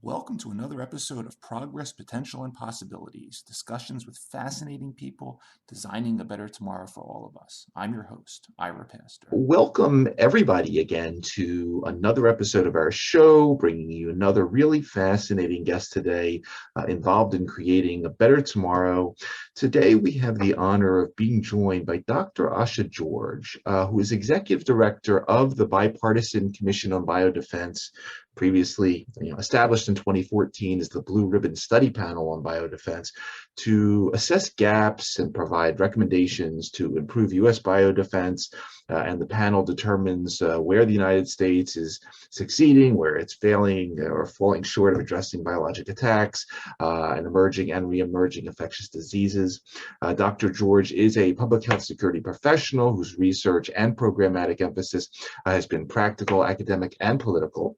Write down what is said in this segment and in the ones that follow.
Welcome to another episode of Progress, Potential, and Possibilities, discussions with fascinating people designing a better tomorrow for all of us. I'm your host, Ira Pastor. Welcome everybody again to another episode of our show, bringing you another really fascinating guest today involved in creating a better tomorrow. Today we have the honor of being joined by Dr. Asha George, who is Executive Director of the Bipartisan Commission on Biodefense, previously established in 2014 as the Blue Ribbon Study Panel on Biodefense, to assess gaps and provide recommendations to improve U.S. biodefense. And the panel determines where the United States is succeeding, where it's failing or falling short of addressing biologic attacks and emerging and re-emerging infectious diseases. Dr. George is a public health security professional whose research and programmatic emphasis has been practical, academic, and political.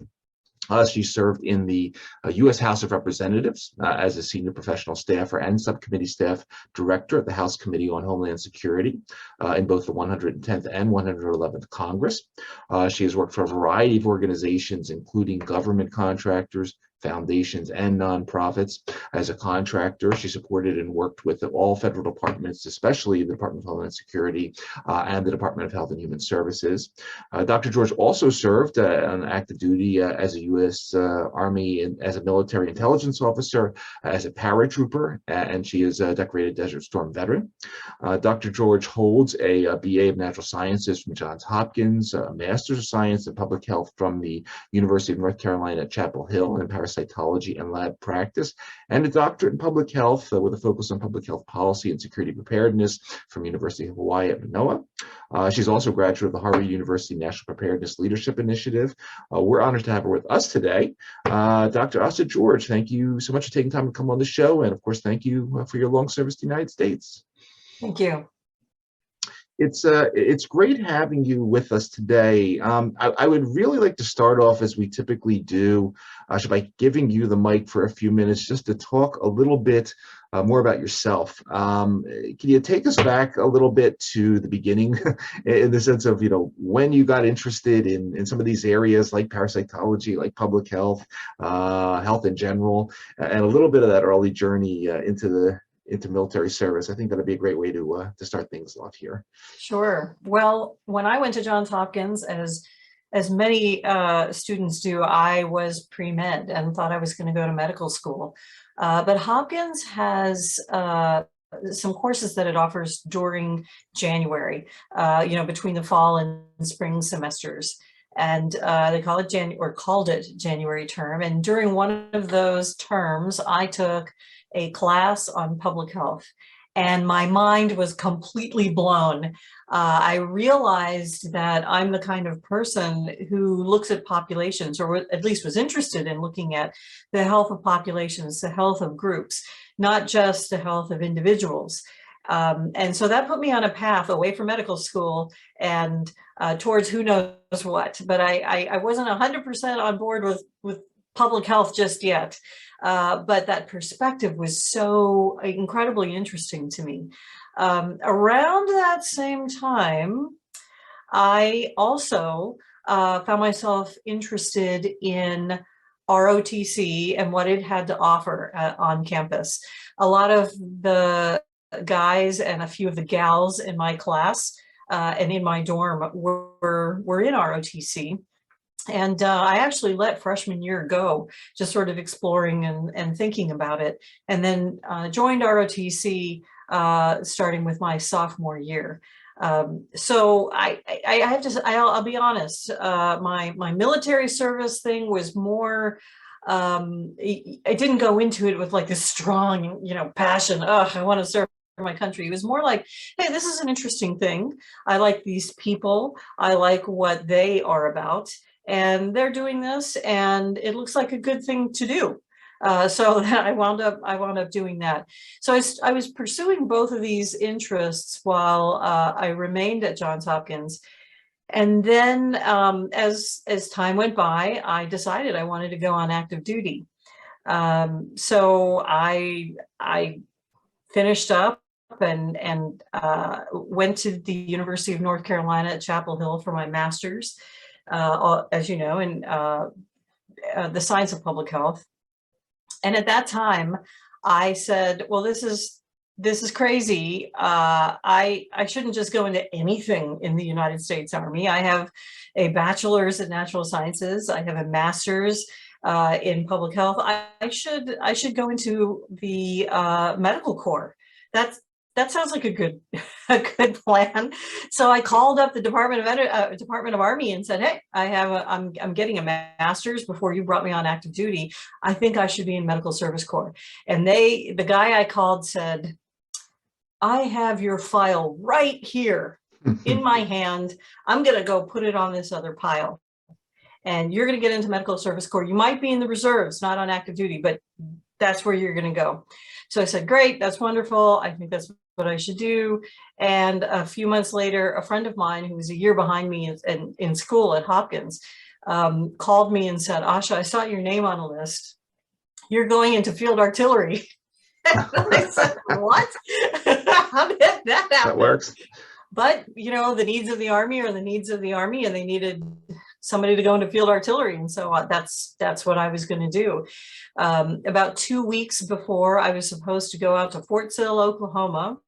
She served in the U.S. House of Representatives as a senior professional staffer and subcommittee staff director at the House Committee on Homeland Security in both the 110th and 111th Congress. She has worked for a variety of organizations, including government contractors, foundations, and nonprofits. As a contractor, she supported and worked with all federal departments, especially the Department of Homeland Security and the Department of Health and Human Services. Dr. George also served on active duty as a U.S. Army and as a military intelligence officer, as a paratrooper, and she is a decorated Desert Storm veteran. Dr. George holds a BA of Natural Sciences from Johns Hopkins, a Master's of Science in Public Health from the University of North Carolina at Chapel Hill in Parasitology and lab practice, and a doctorate in public health with a focus on public health policy and security preparedness from University of Hawaii at Manoa. She's also a graduate of the Harvard University National Preparedness Leadership Initiative. We're honored to have her with us today. Dr. Asha George, thank you so much for taking time to come on the show, and of course, thank you for your long service to the United States. Thank you. It's great having you with us today. I would really like to start off, as we typically do, Asha, by giving you the mic for a few minutes just to talk a little bit more about yourself. Can you take us back a little bit to the beginning in the sense of, when you got interested in some of these areas like parasitology, like public health, health in general, and a little bit of that early journey into military service? I think that'd be a great way to start things off here. Sure. Well, when I went to Johns Hopkins, as many students do, I was pre-med and thought I was going to go to medical school. But Hopkins has some courses that it offers during January, between the fall and spring semesters. And they called it January term. And during one of those terms, I took a class on public health, and my mind was completely blown. I realized that I'm the kind of person who looks at populations, or at least was interested in looking at the health of populations, the health of groups, not just the health of individuals. And so that put me on a path away from medical school and towards who knows what. But I wasn't 100% on board with public health just yet. But that perspective was so incredibly interesting to me. Around that same time, I also found myself interested in ROTC and what it had to offer on campus. A lot of the guys and a few of the gals in my class and in my dorm were in ROTC. And I actually let freshman year go, just sort of exploring and thinking about it, and then joined ROTC starting with my sophomore year. So I have to, I'll be honest, my military service thing was more, I didn't go into it with like this strong, passion. I want to serve my country. It was more like, hey, this is an interesting thing. I like these people. I like what they are about, and they're doing this, and it looks like a good thing to do. So I wound up doing that. So I was pursuing both of these interests while I remained at Johns Hopkins. And then as time went by, I decided I wanted to go on active duty. So I finished up and went to the University of North Carolina at Chapel Hill for my master's, as you know, in the science of public health. And at that time, I said, well, this is crazy. I shouldn't just go into anything in the United States Army. I have a bachelor's in natural sciences. I have a master's in public health. I should go into the medical corps. That sounds like a good plan. So I called up the Department of Army and said, hey, I'm getting a master's before you brought me on active duty. I think I should be in medical service corps. And the guy I called said, I have your file right here in my hand. I'm going to go put it on this other pile. And you're going to get into medical service corps. You might be in the reserves, not on active duty, but that's where you're going to go. So I said, great, that's wonderful. I think that's what I should do. And a few months later, a friend of mine who was a year behind me in school at Hopkins called me and said, Asha, I saw your name on a list. You're going into field artillery. And I said, what? How did that happen? That works. But, the needs of the Army are the needs of the Army, and they needed somebody to go into field artillery. And so that's what I was going to do. About 2 weeks before I was supposed to go out to Fort Sill, Oklahoma,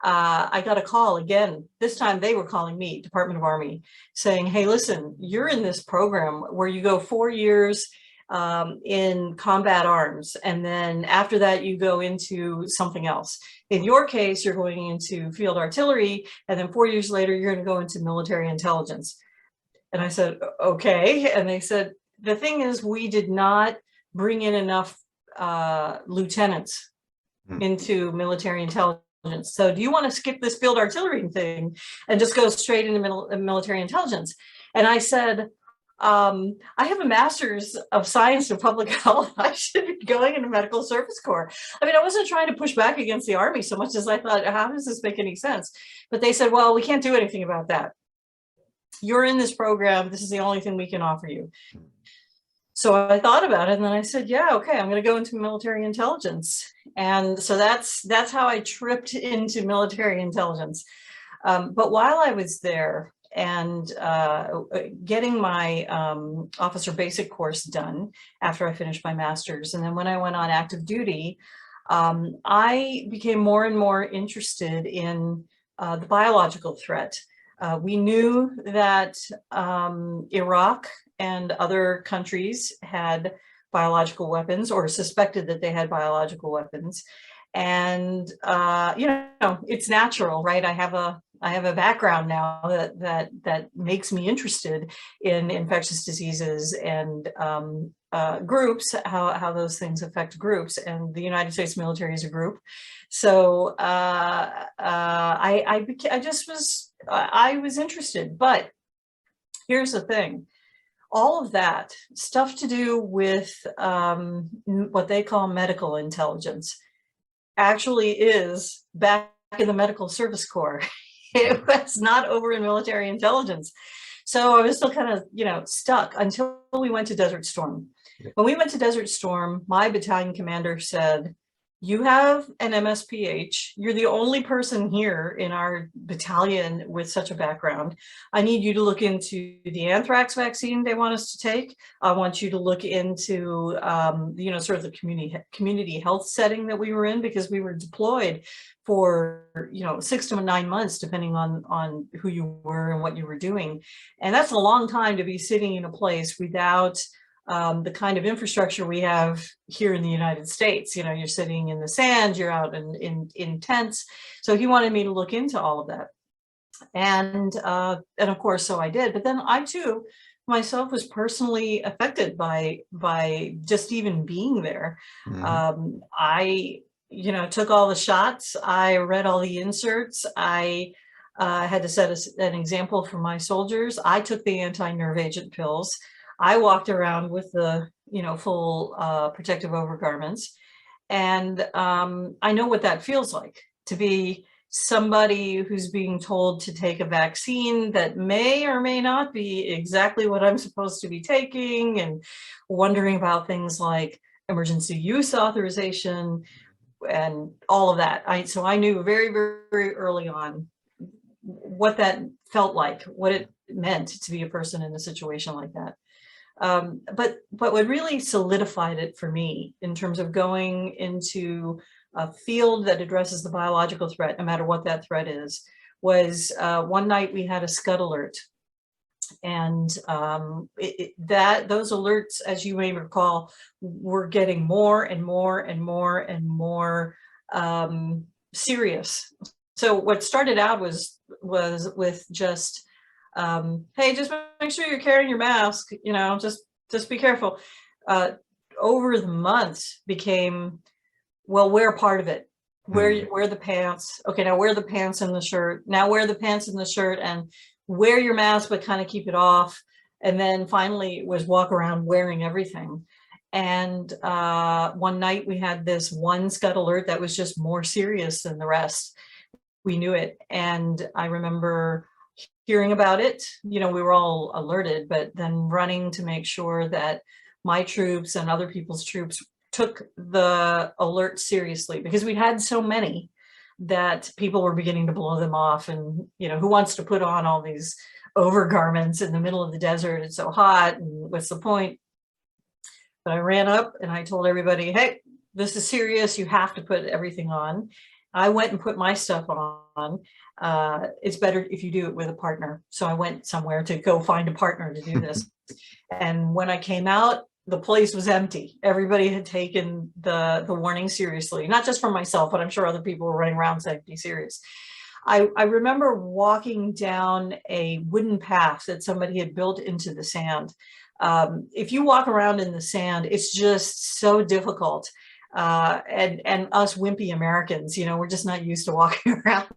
I got a call again. This time they were calling me, Department of Army, saying, hey, listen, you're in this program where you go 4 years in combat arms, and then after that you go into something else. In your case, you're going into field artillery, and then 4 years later you're going to go into military intelligence. And I said, okay. And they said, the thing is, we did not bring in enough lieutenants into military intelligence. So do you want to skip this field artillery thing and just go straight into military intelligence? And I said, I have a master's of science in public health. I should be going into medical service corps. I mean, I wasn't trying to push back against the Army so much as I thought, how does this make any sense? But they said, well, we can't do anything about that. You're in this program. This is the only thing we can offer you. So I thought about it, and then I said, yeah, okay, I'm going to go into military intelligence. And so that's how I tripped into military intelligence. But while I was there and getting my officer basic course done after I finished my master's, and then when I went on active duty, I became more and more interested in the biological threat. We knew that Iraq and other countries had biological weapons, or suspected that they had biological weapons. And, it's natural, right? I have a background now that makes me interested in infectious diseases and groups, how those things affect groups. And the United States military is a group. So I was interested. But here's the thing. All of that stuff to do with what they call medical intelligence actually is back in the medical service corps. It was not over in military intelligence. So I was still kind of, stuck until we went to Desert Storm. When we went to Desert Storm, my battalion commander said, you have an MSPH. You're the only person here in our battalion with such a background. I need you to look into the anthrax vaccine they want us to take. I want you to look into, sort of the community health setting that we were in, because we were deployed for, 6 to 9 months, depending on who you were and what you were doing. And that's a long time to be sitting in a place without the kind of infrastructure we have here in the United States. You know, you're sitting in the sand, you're out in tents. So he wanted me to look into all of that. And of course, so I did. But then I too, myself, was personally affected by just even being there. I, you know, took all the shots. I read all the inserts. I had to set an example for my soldiers. I took the anti-nerve agent pills. I walked around with the, you know, full protective overgarments. And I know what that feels like, to be somebody who's being told to take a vaccine that may or may not be exactly what I'm supposed to be taking, and wondering about things like emergency use authorization and all of that. So I knew very, very early on what that felt like, what it meant to be a person in a situation like that. But what really solidified it for me in terms of going into a field that addresses the biological threat, no matter what that threat is, was one night we had a scud alert. And those alerts, as you may recall, were getting more and more and more and more serious. So what started out was with just, hey, just make sure you're carrying your mask, you know, just be careful. Over the months became, well, wear part of it. Wear the pants. Okay, now wear the pants and the shirt. Now wear the pants and the shirt, and wear your mask, but kind of keep it off. And then finally it was walk around wearing everything. And one night we had this one scud alert that was just more serious than the rest. We knew it. And I remember hearing about it. You know, we were all alerted, but then running to make sure that my troops and other people's troops took the alert seriously, because we had so many that people were beginning to blow them off. And, you know, who wants to put on all these overgarments in the middle of the desert? It's so hot, and what's the point? But I ran up and I told everybody, hey, this is serious. You have to put everything on. I went and put my stuff on. It's better if you do it with a partner. So I went somewhere to go find a partner to do this. And when I came out, the place was empty. Everybody had taken the warning seriously, not just for myself, but I'm sure other people were running around saying, be serious. I remember walking down a wooden path that somebody had built into the sand. If you walk around in the sand, it's just so difficult. And us wimpy Americans, you know, we're just not used to walking around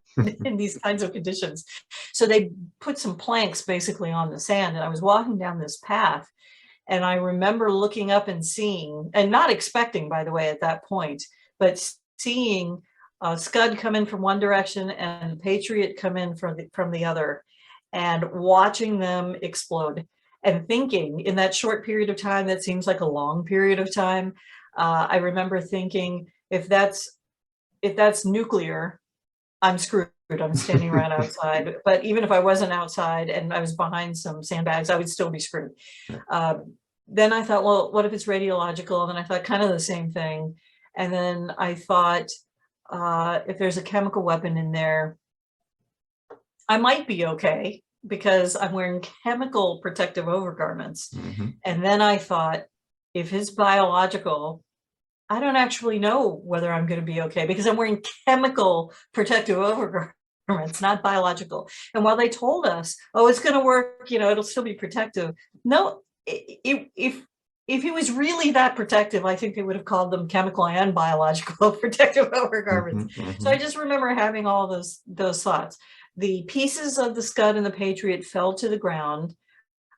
in these kinds of conditions. So they put some planks basically on the sand, and I was walking down this path. And I remember looking up and seeing, and not expecting, by the way, at that point, but seeing a scud come in from one direction and a Patriot come in from the other, and watching them explode, and thinking, in that short period of time that seems like a long period of time, I remember thinking, if that's nuclear, I'm screwed. I'm standing right outside. But even if I wasn't outside and I was behind some sandbags, I would still be screwed. Then I thought, well, what if it's radiological? And then I thought kind of the same thing. And then I thought, if there's a chemical weapon in there, I might be okay, because I'm wearing chemical protective overgarments. And then I thought, if it's biological, I don't actually know whether I'm going to be okay, because I'm wearing chemical protective overgarments, not biological. And while they told us, oh, it's going to work, you know, it'll still be protective. No, if it was really that protective, I think they would have called them chemical and biological protective overgarments. So I just remember having all those thoughts. The pieces of the scud and the Patriot fell to the ground,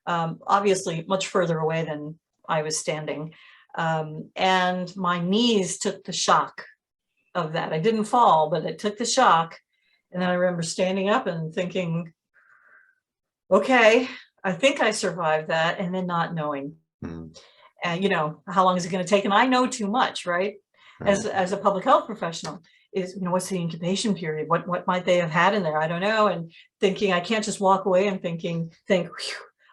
obviously much further away than I was standing. And my knees took the shock of that. I didn't fall, but it took the shock. And then I remember standing up and thinking, okay, I think I survived that, and then not knowing. And, you know, how long is it going to take? And I know too much, right? As a public health professional, is, you know, what's the incubation period? What might they have had in there? I don't know. And thinking, I can't just walk away and think,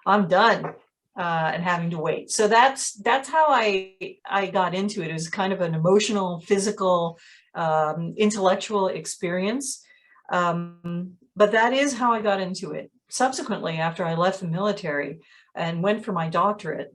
I'm done, and having to wait. So that's how I got into it. It was kind of an emotional, physical, intellectual experience. But that is how I got into it. Subsequently, after I left the military and went for my doctorate,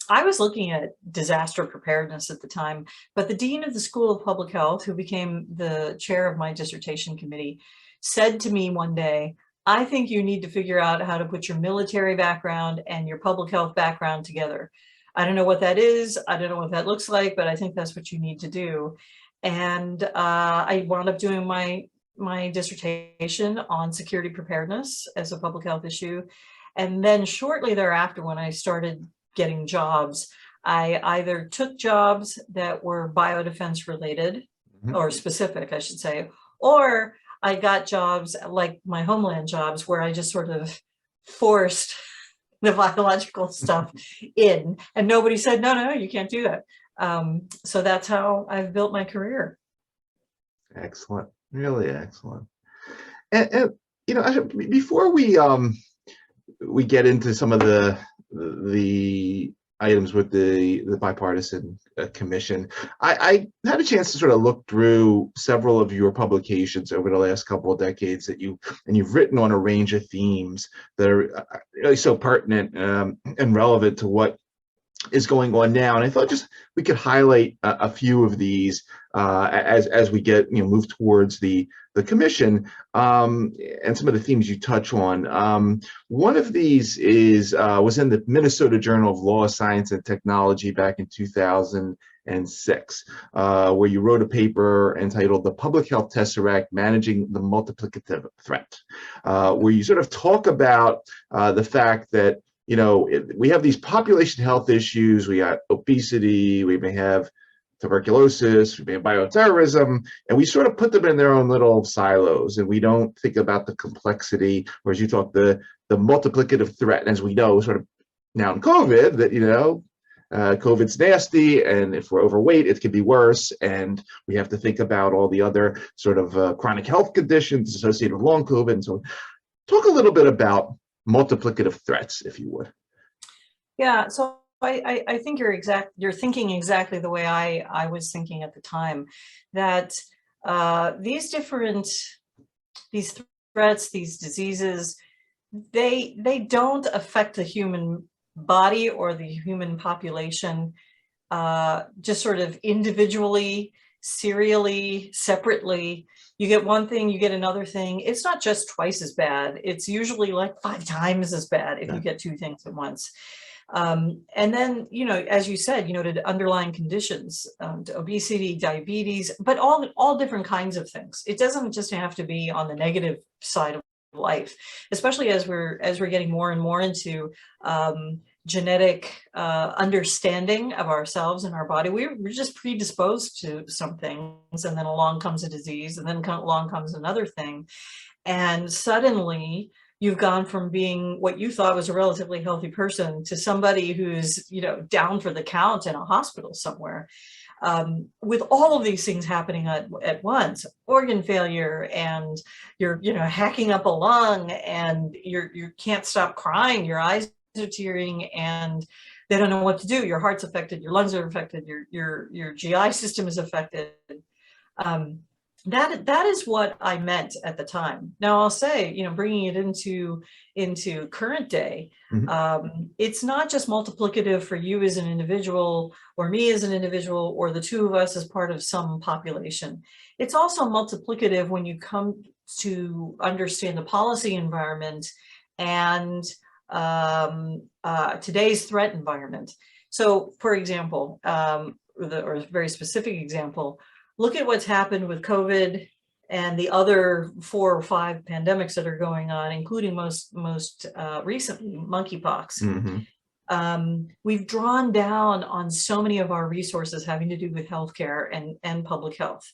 I was looking at disaster preparedness at the time, but the dean of the School of Public Health, who became the chair of my dissertation committee, said to me one day, I think you need to figure out how to put your military background and your public health background together. I don't know what that is. I don't know what that looks like, but I think that's what you need to do. And I wound up doing my dissertation on security preparedness as a public health issue. And then shortly thereafter, when I started getting jobs, I either took jobs that were biodefense related, or specific, I should say, or I got jobs like my Homeland jobs where I just sort of forced the biological stuff in, and nobody said, no, you can't do that. So that's how I've built my career. Excellent, really excellent. And you know, before we get into some of the items with the bipartisan commission, I had a chance to sort of look through several of your publications over the last couple of decades that you've written on a range of themes that are really so pertinent and relevant to what is going on now. And I thought just we could highlight a few of these as we get move towards the commission and some of the themes you touch on. One of these was in the Minnesota Journal of Law, Science, and Technology back in 2006, where you wrote a paper entitled "The Public Health Tesseract: Managing the Multiplicative Threat," where you sort of talk about the fact that we have these population health issues. We got obesity, we may have tuberculosis, we may have bioterrorism, and we sort of put them in their own little silos, and we don't think about the complexity, or as you talk, the multiplicative threat. And as we know, sort of now in COVID, that COVID's nasty, and if we're overweight, it can be worse, and we have to think about all the other sort of chronic health conditions associated with long COVID. And so talk a little bit about multiplicative threats, if you would. Yeah, so I think you're thinking exactly the way I was thinking at the time, that these threats, these diseases, they don't affect the human body or the human population just sort of individually, serially, separately. You get one thing, you get another thing. It's not just twice as bad. It's usually like 5 times as bad if you get 2 things at once. And then, as you said, to underlying conditions, to obesity, diabetes, but all different kinds of things. It doesn't just have to be on the negative side of life, especially as we're getting more and more into genetic understanding of ourselves and our body. We're just predisposed to some things, and then along comes a disease, and then along comes another thing, and suddenly you've gone from being what you thought was a relatively healthy person to somebody who's down for the count in a hospital somewhere, with all of these things happening at once. Organ failure, and you're hacking up a lung, and you can't stop crying, your eyes are tearing, and they don't know what to do. Your heart's affected, your lungs are affected, your GI system is affected. That is what I meant at the time. Now I'll say, bringing it into current day, it's not just multiplicative for you as an individual, or me as an individual, or the two of us as part of some population. It's also multiplicative when you come to understand the policy environment and today's threat environment. So, for example, or a very specific example, look at what's happened with COVID and the other 4 or 5 pandemics that are going on, including most recently monkeypox. We've drawn down on so many of our resources having to do with healthcare and public health.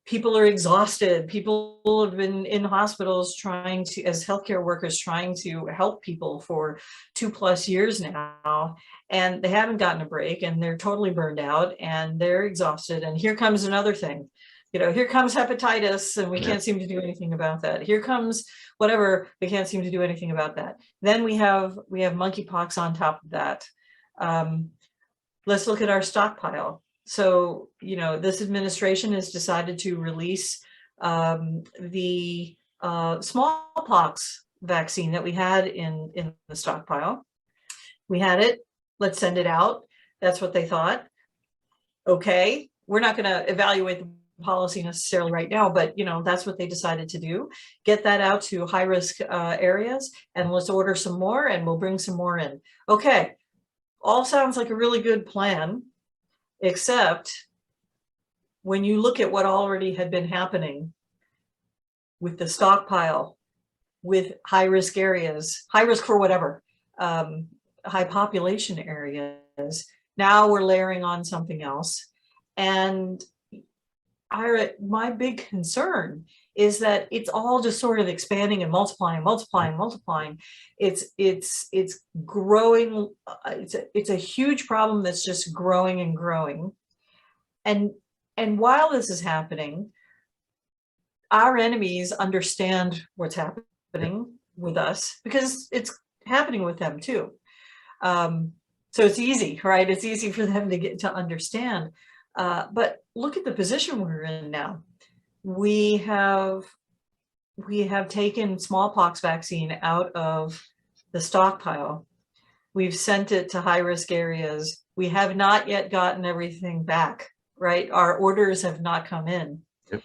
People are exhausted. People have been in hospitals as healthcare workers, trying to help people for 2+ years now, and they haven't gotten a break, and they're totally burned out, and they're exhausted. And here comes another thing. Here comes hepatitis, and we can't seem to do anything about that. Here comes whatever, we can't seem to do anything about that. Then we have monkeypox on top of that. Let's look at our stockpile. So, this administration has decided to release the smallpox vaccine that we had in the stockpile. We had it let's send it out. That's what they thought. Okay, we're not going to evaluate the policy necessarily right now, but that's what they decided to do. Get that out to high risk areas, and let's order some more, and we'll bring some more in. Okay, all sounds like a really good plan, except when you look at what already had been happening with the stockpile, with high risk areas, high risk for whatever, high population areas. Now we're layering on something else. And my big concern is that it's all just sort of expanding and multiplying. It's growing. It's a huge problem that's just growing and growing. And while this is happening, our enemies understand what's happening with us because it's happening with them too. So it's easy, right? It's easy for them to get to understand. But look at the position we're in now. We have taken smallpox vaccine out of the stockpile. We've sent it to high risk areas. We have not yet gotten everything back, right? Our orders have not come in. Yep.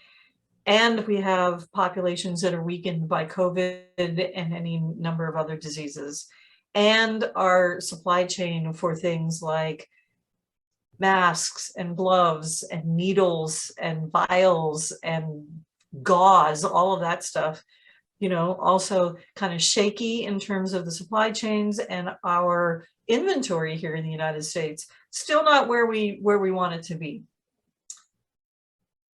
And we have populations that are weakened by COVID and any number of other diseases. And our supply chain for things like masks and gloves and needles and vials and gauze, all of that stuff, also kind of shaky in terms of the supply chains, and our inventory here in the United States still not where we want it to be.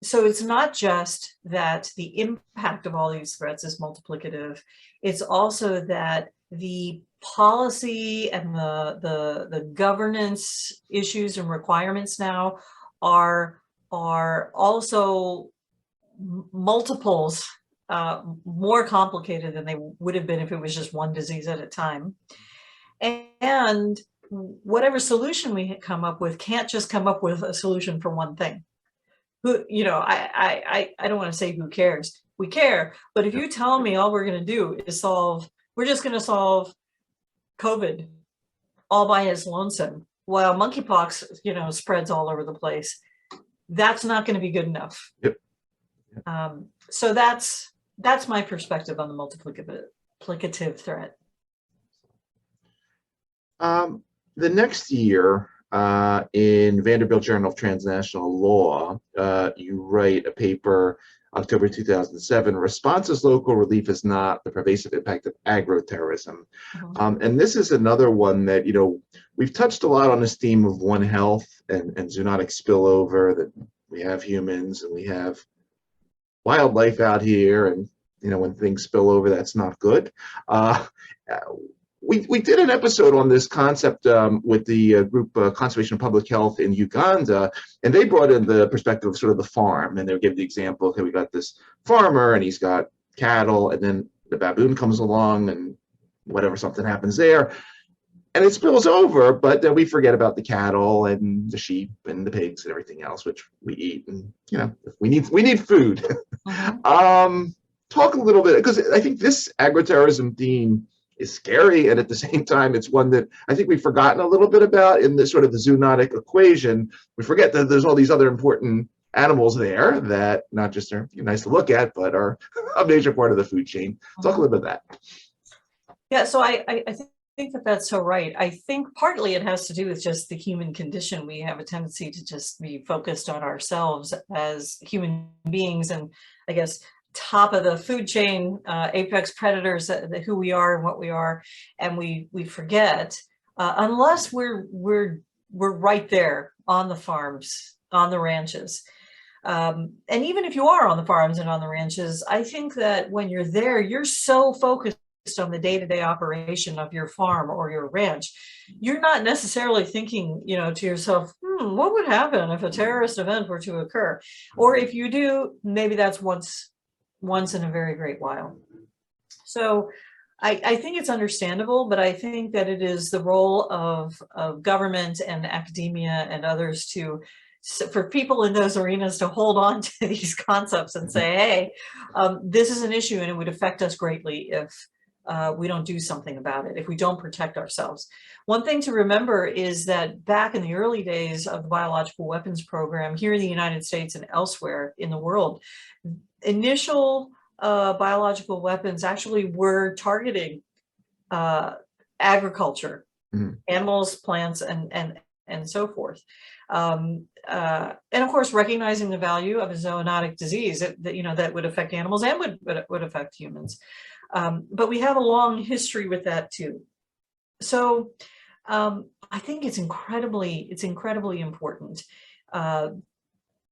So it's not just that the impact of all these threats is multiplicative, it's also that the policy and the governance issues and requirements now are also multiples more complicated than they would have been if it was just one disease at a time. And whatever solution we come up with can't just come up with a solution for one thing. I don't want to say who cares. We care, but if you tell me all we're going to do is we're just going to solve COVID all by its lonesome, while monkeypox, spreads all over the place, that's not going to be good enough. Yep. So that's my perspective on the multiplicative threat. The next year, in Vanderbilt Journal of Transnational Law, you write a paper, October 2007, Responses Local Relief is Not the Pervasive Impact of Agro-Terrorism. And this is another one that, we've touched a lot on this theme of One Health and zoonotic spillover, that we have humans and we have wildlife out here, and, when things spill over, that's not good. We did an episode on this concept with the group Conservation of Public Health in Uganda, and they brought in the perspective of sort of the farm, and they gave the example, okay, we got this farmer and he's got cattle, and then the baboon comes along and something happens there, and it spills over, but then we forget about the cattle and the sheep and the pigs and everything else, which we eat, and we need food. Talk a little bit, because I think this agro-terrorism theme is scary, and at the same time it's one that I think we've forgotten a little bit about in the sort of the zoonotic equation. We forget that there's all these other important animals there that not just are nice to look at, but are a major part of the food chain. Talk a little bit of that. Yeah, so I think that that's so right. I think partly it has to do with just the human condition. We have a tendency to just be focused on ourselves as human beings, and I guess top of the food chain, apex predators, who we are and what we are, and we forget, unless we're right there on the farms, on the ranches. And even if you are on the farms and on the ranches, I think that when you're there, you're so focused on the day-to-day operation of your farm or your ranch, you're not necessarily thinking, to yourself, what would happen if a terrorist event were to occur? Or if you do, maybe that's once in a very great while. So I think it's understandable, but I think that it is the role of government and academia and others for people in those arenas to hold on to these concepts and say, hey, this is an issue and it would affect us greatly we don't do something about it, if we don't protect ourselves. One thing to remember is that back in the early days of the biological weapons program here in the United States and elsewhere in the world, initial biological weapons actually were targeting agriculture, animals, plants, and so forth. And of course, recognizing the value of a zoonotic disease that would affect animals and would affect humans. But we have a long history with that too. So I think it's incredibly important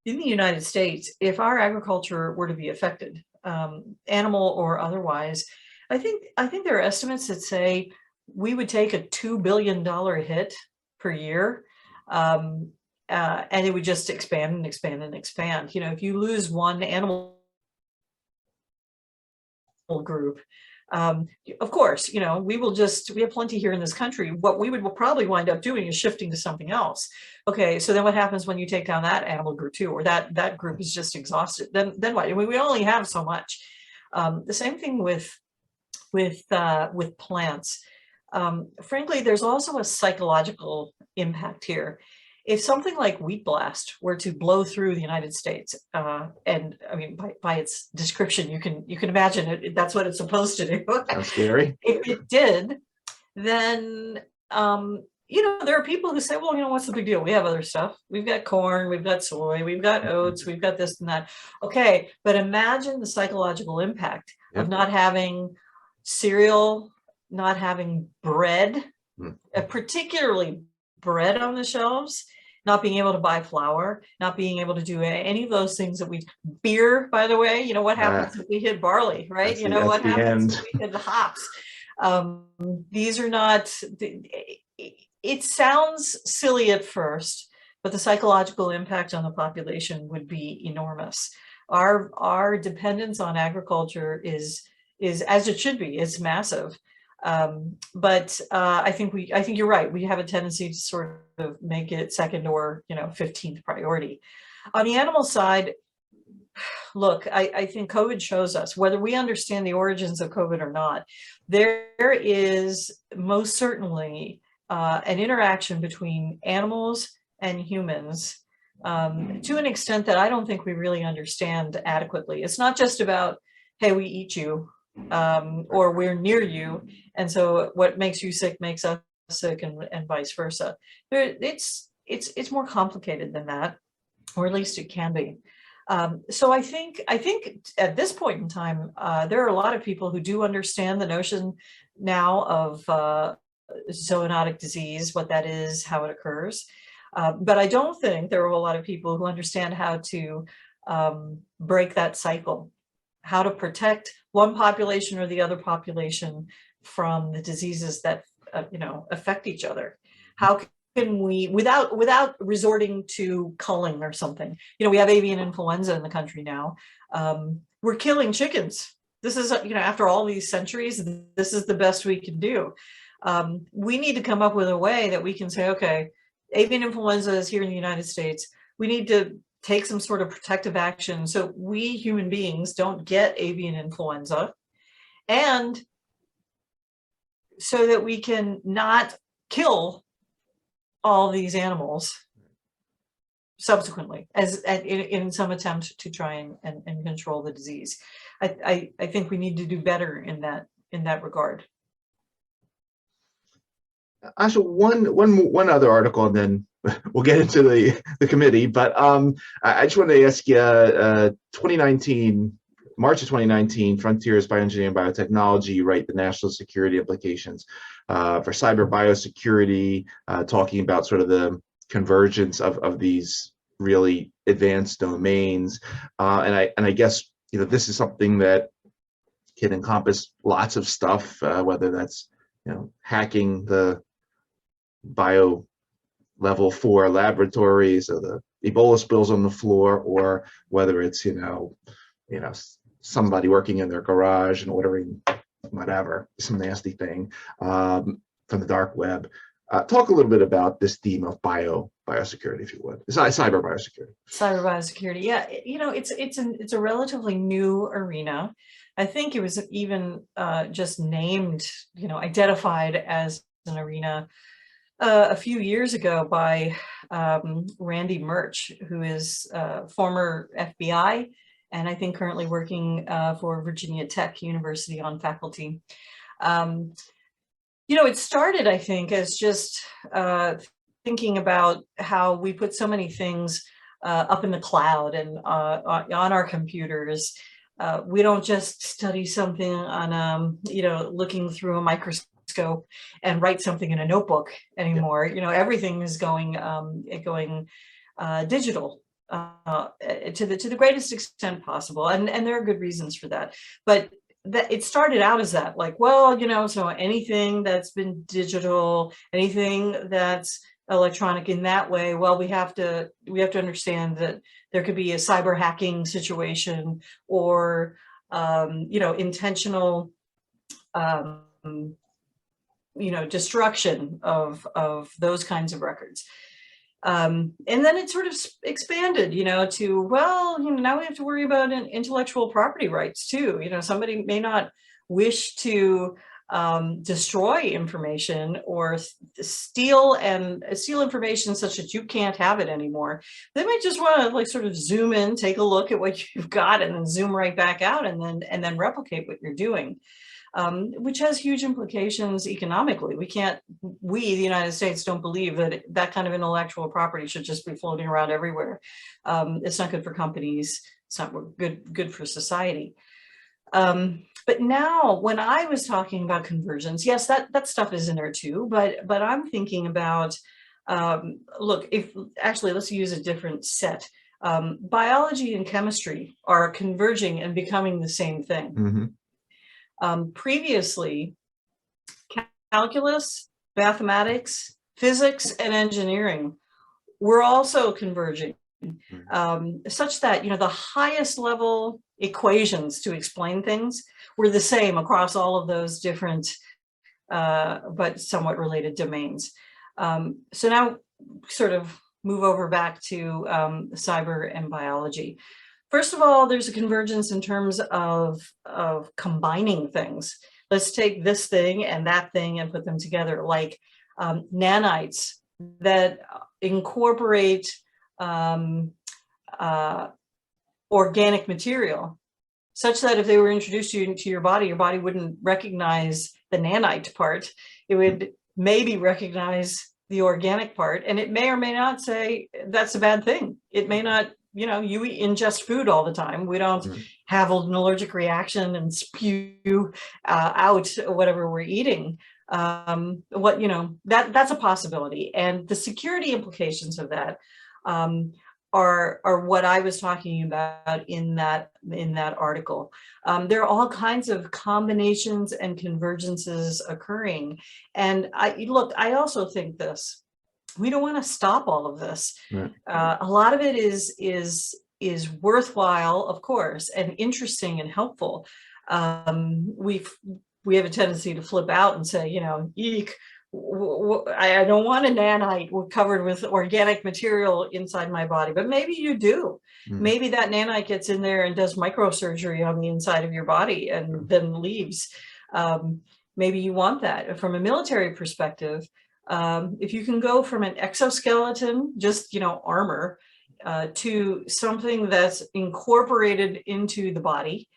in the United States, if our agriculture were to be affected, animal or otherwise, I think there are estimates that say we would take a $2 billion hit per year, and it would just expand and expand and expand. You know, if you lose one animal group, of course, you know, we have plenty here in this country. What we would probably wind up doing is shifting to something else. Okay, so then what happens when you take down that animal group too, or that group is just exhausted? Then what? I mean, we only have so much. The same thing with plants. Frankly, there's also a psychological impact here. If something like wheat blast were to blow through the United States, and I mean, by its description, you can imagine it, that's what it's supposed to do. Sounds scary. If it did, then you know, there are people who say, well, you know, what's the big deal? We have other stuff. We've got corn, we've got soy, we've got oats, we've got this and that. Okay, but imagine the psychological impact of not having cereal, not having bread, particularly bread on the shelves, not being able to buy flour, not being able to do any of those things that beer, by the way, you know, what happens if we hit barley, right? You know, what happens if we hit the hops? These are not, it sounds silly at first, but the psychological impact on the population would be enormous. Our dependence on agriculture is as it should be. It's massive. But I think you're right. We have a tendency to sort of make it second or, you know, 15th priority. On the animal side, look, I think COVID shows us, whether we understand the origins of COVID or not, there is most certainly an interaction between animals and humans to an extent that I don't think we really understand adequately. It's not just about, hey, we eat you, or we're near you, and so what makes you sick makes us sick, and vice versa. It's more complicated than that, or at least it can be. So I think at this point in time, there are a lot of people who do understand the notion now of zoonotic disease, what that is, how it occurs. But I don't think there are a lot of people who understand how to break that cycle, how to protect one population or the other population from the diseases that you know, affect each other. How can we, without resorting to culling or something? You know, we have avian influenza in the country now. We're killing chickens. This is, you know, after all these centuries, this is the best we can do. We need to come up with a way that we can say, okay, avian influenza is here in the United States. We need to take some sort of protective action so we human beings don't get avian influenza, and so that we can not kill all these animals subsequently in some attempt to try and control the disease. I think we need to do better in that regard. Asha, one other article, and then we'll get into the committee. But I just wanted to ask you, 2019, March of 2019, Frontiers Bioengineering and Biotechnology write the national security implications for cyber biosecurity, talking about sort of the convergence of these really advanced domains, and I guess, you know, this is something that can encompass lots of stuff, whether that's, you know, hacking the bio level 4 laboratories or the Ebola spills on the floor, or whether it's, you know, somebody working in their garage and ordering whatever, some nasty thing from the dark web. Talk a little bit about this theme of biosecurity, if you would. It's cyber biosecurity. Cyber biosecurity, yeah. You know, it's a relatively new arena. I think it was even just named, identified as an arena a few years ago by Randy Murch, who is former FBI, and I think currently working for Virginia Tech University on faculty. It started, I think, as just thinking about how we put so many things up in the cloud and on our computers. We don't just study something on, looking through a microscope and write something in a notebook anymore. Everything is going digital to the greatest extent possible, and there are good reasons for that. But that it started out as that, like, well, so anything that's been digital, anything that's electronic in that way, well, we have to understand that there could be a cyber hacking situation or intentional destruction of those kinds of records. And then it sort of expanded, to, well, now we have to worry about intellectual property rights too. Somebody may not wish to destroy information or steal information such that you can't have it anymore. They might just want to sort of zoom in, take a look at what you've got, and then zoom right back out, and then replicate what you're doing. Which has huge implications economically. We, the United States, don't believe that that kind of intellectual property should just be floating around everywhere. It's not good for companies. It's not good for society. But now, when I was talking about conversions, yes, that stuff is in there too. But I'm thinking about, look, let's use a different set. Biology and chemistry are converging and becoming the same thing. Mm-hmm. Previously, calculus, mathematics, physics, and engineering were also converging, such that the highest level equations to explain things were the same across all of those different but somewhat related domains. So now, sort of move over back to cyber and biology. First of all, there's a convergence in terms of combining things. Let's take this thing and that thing and put them together, like nanites that incorporate organic material, such that if they were introduced into your body wouldn't recognize the nanite part. It would maybe recognize the organic part, and it may or may not say that's a bad thing. It may not. You ingest food all the time. We don't have an allergic reaction and spew out whatever we're eating. That's a possibility. And the security implications of that are what I was talking about in that article. There are all kinds of combinations and convergences occurring. And I also think this. We don't want to stop all of this. Right. A lot of it is worthwhile, of course, and interesting and helpful. We have a tendency to flip out and say, eek, I don't want a nanite covered with organic material inside my body, but maybe you do. Maybe that nanite gets in there and does microsurgery on the inside of your body and then leaves. Maybe you want that. From a military perspective, if you can go from an exoskeleton, just, armor, to something that's incorporated into the body,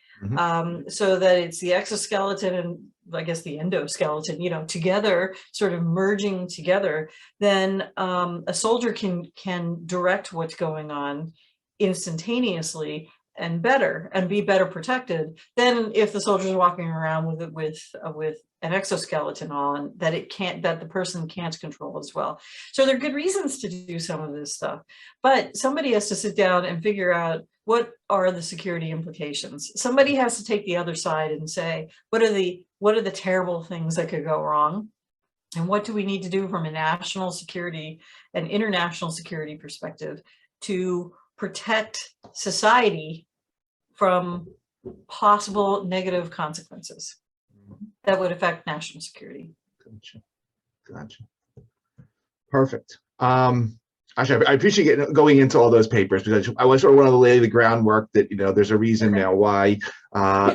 so that it's the exoskeleton and I guess the endoskeleton, together, sort of merging together, then a soldier can direct what's going on instantaneously and be better protected than if the soldier's walking around with an exoskeleton on that the person can't control as well. So there are good reasons to do some of this stuff, but somebody has to sit down and figure out what are the security implications. Somebody has to take the other side and say, what are the terrible things that could go wrong? And what do we need to do from a national security and international security perspective to protect society from possible negative consequences that would affect national security? Gotcha. Perfect. Asha, I appreciate going into all those papers, because I was sort of want to lay the groundwork that, there's a reason now why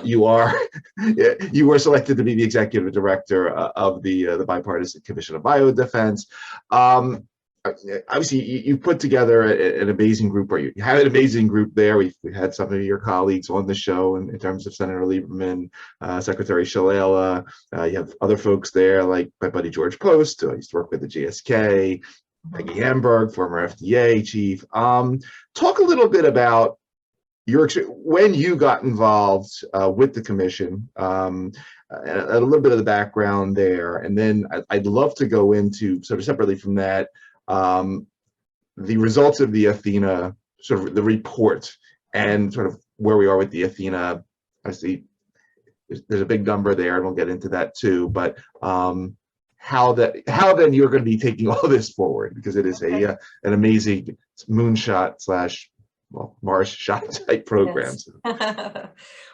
you were selected to be the executive director of the Bipartisan Commission of Biodefense. Obviously, you put together an amazing group, or you have an amazing group there. We've had some of your colleagues on the show in terms of Senator Lieberman, Secretary Shalala. You have other folks there like my buddy George Post, who I used to work with at GSK, Peggy Hamburg, former FDA chief. Talk a little bit about when you got involved with the commission, and a little bit of the background there, and then I'd love to go into, sort of separately from that, the results of the Athena, sort of the report, and sort of where we are with the Athena. I see there's a big number there, and we'll get into that too, but how then you're going to be taking all this forward, because it is an amazing moonshot / Mars shot type program. Yes.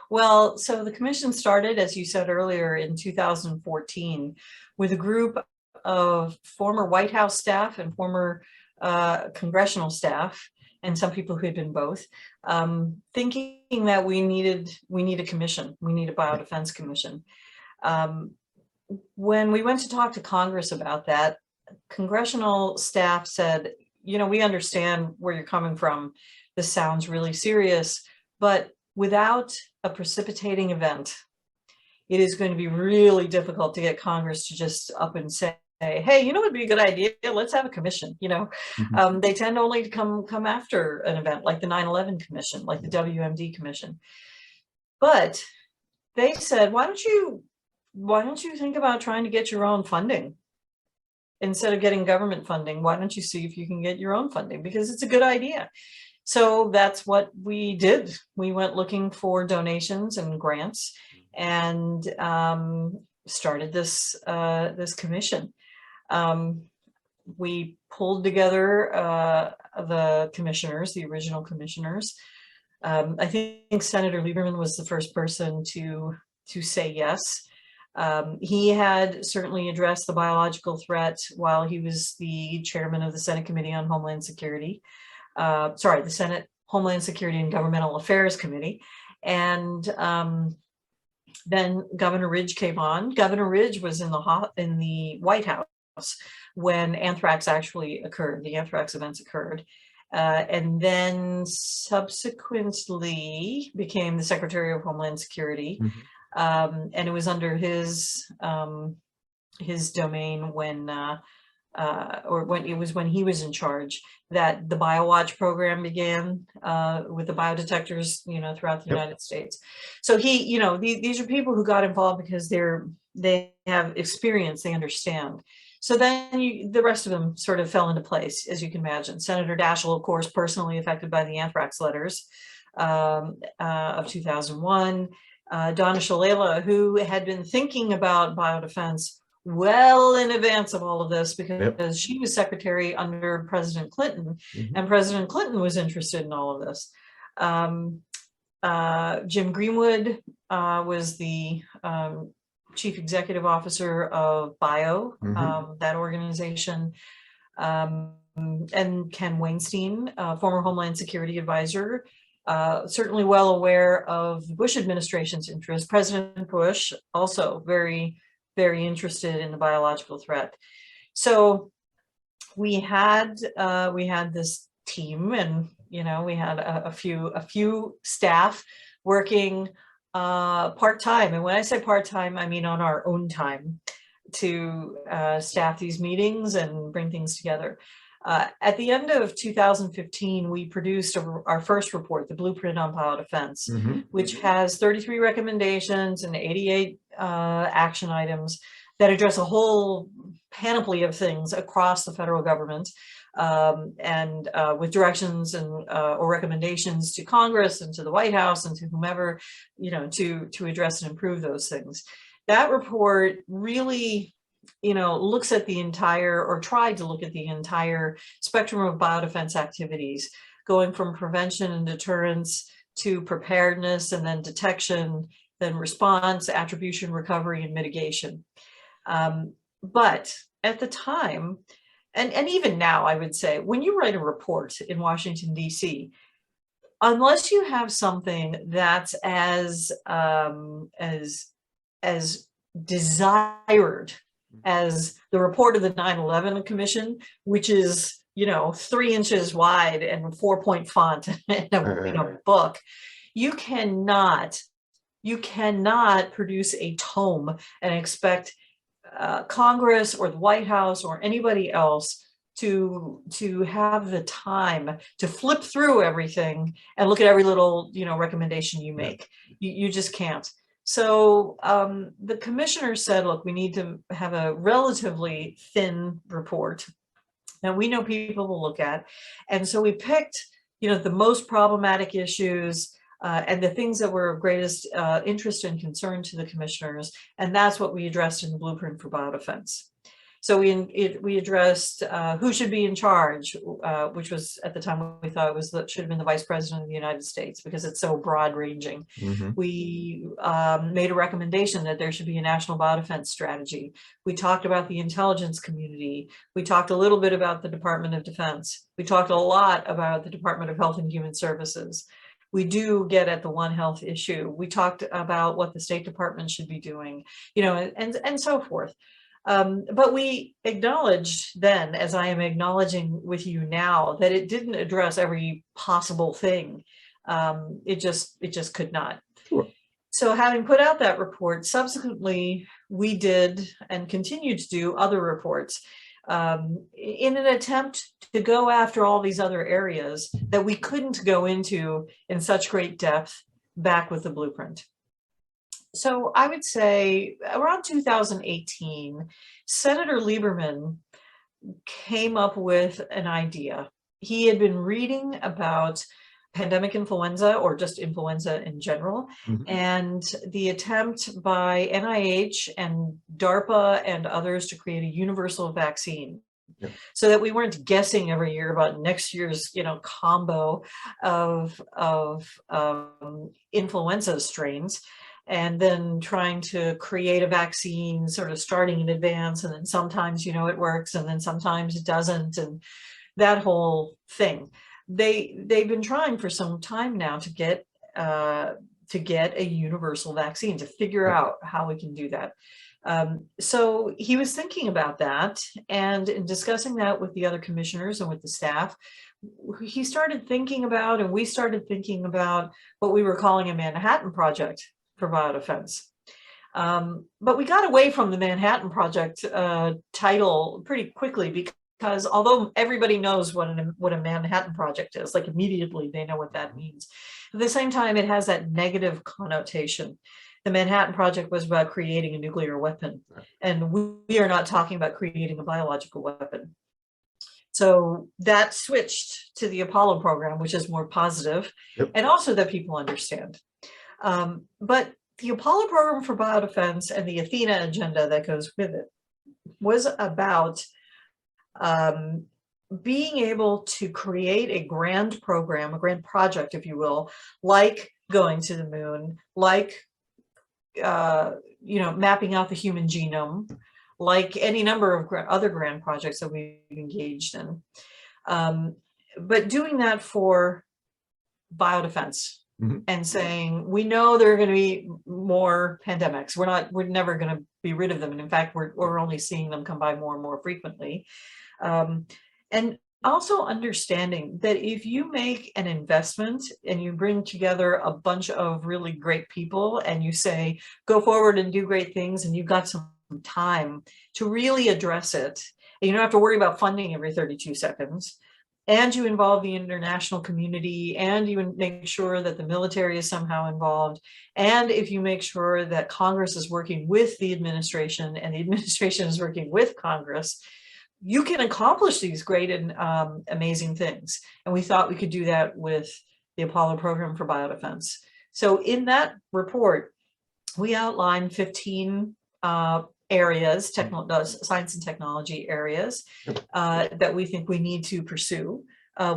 Well, so the commission started, as you said earlier, in 2014 with a group of former White House staff and former congressional staff, and some people who had been both, thinking that we need a commission. We need a Biodefense Commission. When we went to talk to Congress about that, congressional staff said, we understand where you're coming from. This sounds really serious, but without a precipitating event, it is going to be really difficult to get Congress to just up and say, hey, what would be a good idea? Let's have a commission. They tend only to come after an event like the 9/11 Commission, like the WMD Commission. But they said, why don't you think about trying to get your own funding? Instead of getting government funding, why don't you see if you can get your own funding? Because it's a good idea. So that's what we did. We went looking for donations and grants, and started this commission. We pulled together the commissioners, the original commissioners. I think Senator Lieberman was the first person to say yes. He had certainly addressed the biological threat while he was the chairman of the Senate Committee on Homeland Security. The Senate Homeland Security and Governmental Affairs Committee. And then Governor Ridge came on. Governor Ridge was in the White House when anthrax actually occurred, the anthrax events occurred. And then subsequently became the Secretary of Homeland Security. And it was under his domain when he was in charge that the BioWatch program began with the biodetectors, throughout the United States. So these are people who got involved because they have experience, they understand. So then the rest of them sort of fell into place, as you can imagine. Senator Daschle, of course, personally affected by the anthrax letters of 2001. Donna Shalala, who had been thinking about biodefense well in advance of all of this, because she was secretary under President Clinton, and President Clinton was interested in all of this. Jim Greenwood was the chief executive officer of Bio, that organization, and Ken Weinstein, former Homeland Security advisor, certainly well aware of the Bush administration's interest. President Bush also very, very interested in the biological threat. So we had this team, and we had a few staff working part-time. And when I say part-time, I mean on our own time, to staff these meetings and bring things together. At the end of 2015, we produced our first report, the Blueprint on Biodefense, which has 33 recommendations and 88 action items that address a whole panoply of things across the federal government, and with directions and or recommendations to Congress and to the White House and to whomever, to address and improve those things. That report really looks at the entire, or tried to look at the entire spectrum of biodefense activities, going from prevention and deterrence to preparedness, and then detection, then response, attribution, recovery, and mitigation. But at the time, and even now, I would say, when you write a report in Washington, D.C., unless you have something that's as desired as the report of the 9/11 Commission, which is, 3 inches wide and 4-point font in a book, you cannot produce a tome and expect Congress or the White House or anybody else to have the time to flip through everything and look at every little recommendation you make. You just can't. So the commissioner said, look, we need to have a relatively thin report that we know people will look at. And so we picked the most problematic issues and the things that were of greatest interest and concern to the commissioners, and that's what we addressed in the Blueprint for Biodefense. So we addressed who should be in charge, which was at the time we thought should have been the Vice President of the United States because it's so broad-ranging. Mm-hmm. We made a recommendation that there should be a national biodefense strategy. We talked about the intelligence community. We talked a little bit about the Department of Defense. We talked a lot about the Department of Health and Human Services. We do get at the One Health issue. We talked about what the State Department should be doing, and so forth. But we acknowledged then, as I am acknowledging with you now, that it didn't address every possible thing. It just could not. Sure. So having put out that report, subsequently, we did and continue to do other reports in an attempt to go after all these other areas that we couldn't go into in such great depth back with the blueprint. So I would say around 2018, Senator Lieberman came up with an idea. He had been reading about pandemic influenza, or just influenza in general, mm-hmm. and the attempt by NIH and DARPA and others to create a universal vaccine. Yep. So that we weren't guessing every year about next year's, combo of influenza strains, and then trying to create a vaccine sort of starting in advance, and then sometimes, it works, and then sometimes it doesn't, and that whole thing. They've been trying for some time now to get a universal vaccine, to figure out how we can do that. So he was thinking about that, and in discussing that with the other commissioners and with the staff, he started thinking about, and we started thinking about, what we were calling a Manhattan Project for biodefense. But we got away from the Manhattan Project title pretty quickly, because although everybody knows what a Manhattan Project is, like immediately they know what that means. At the same time, it has that negative connotation. The Manhattan Project was about creating a nuclear weapon, and we are not talking about creating a biological weapon. So that switched to the Apollo program, which is more positive, yep. and also that people understand. But the Apollo program for biodefense and the Athena Agenda that goes with it was about being able to create a grand program, a grand project, if you will, like going to the moon, like mapping out the human genome, like any number of other grand projects that we've engaged in. But doing that for biodefense, mm-hmm. and saying, we know there are going to be more pandemics. We're never going to be rid of them. And in fact, we're only seeing them come by more and more frequently. And also understanding that if you make an investment and you bring together a bunch of really great people and you say, go forward and do great things, and you've got some time to really address it, and you don't have to worry about funding every 32 seconds, and you involve the international community, and you make sure that the military is somehow involved, and if you make sure that Congress is working with the administration and the administration is working with Congress, you can accomplish these great and amazing things. And we thought we could do that with the Apollo program for biodefense. So in that report, we outlined 15 areas, science and technology areas that we think we need to pursue.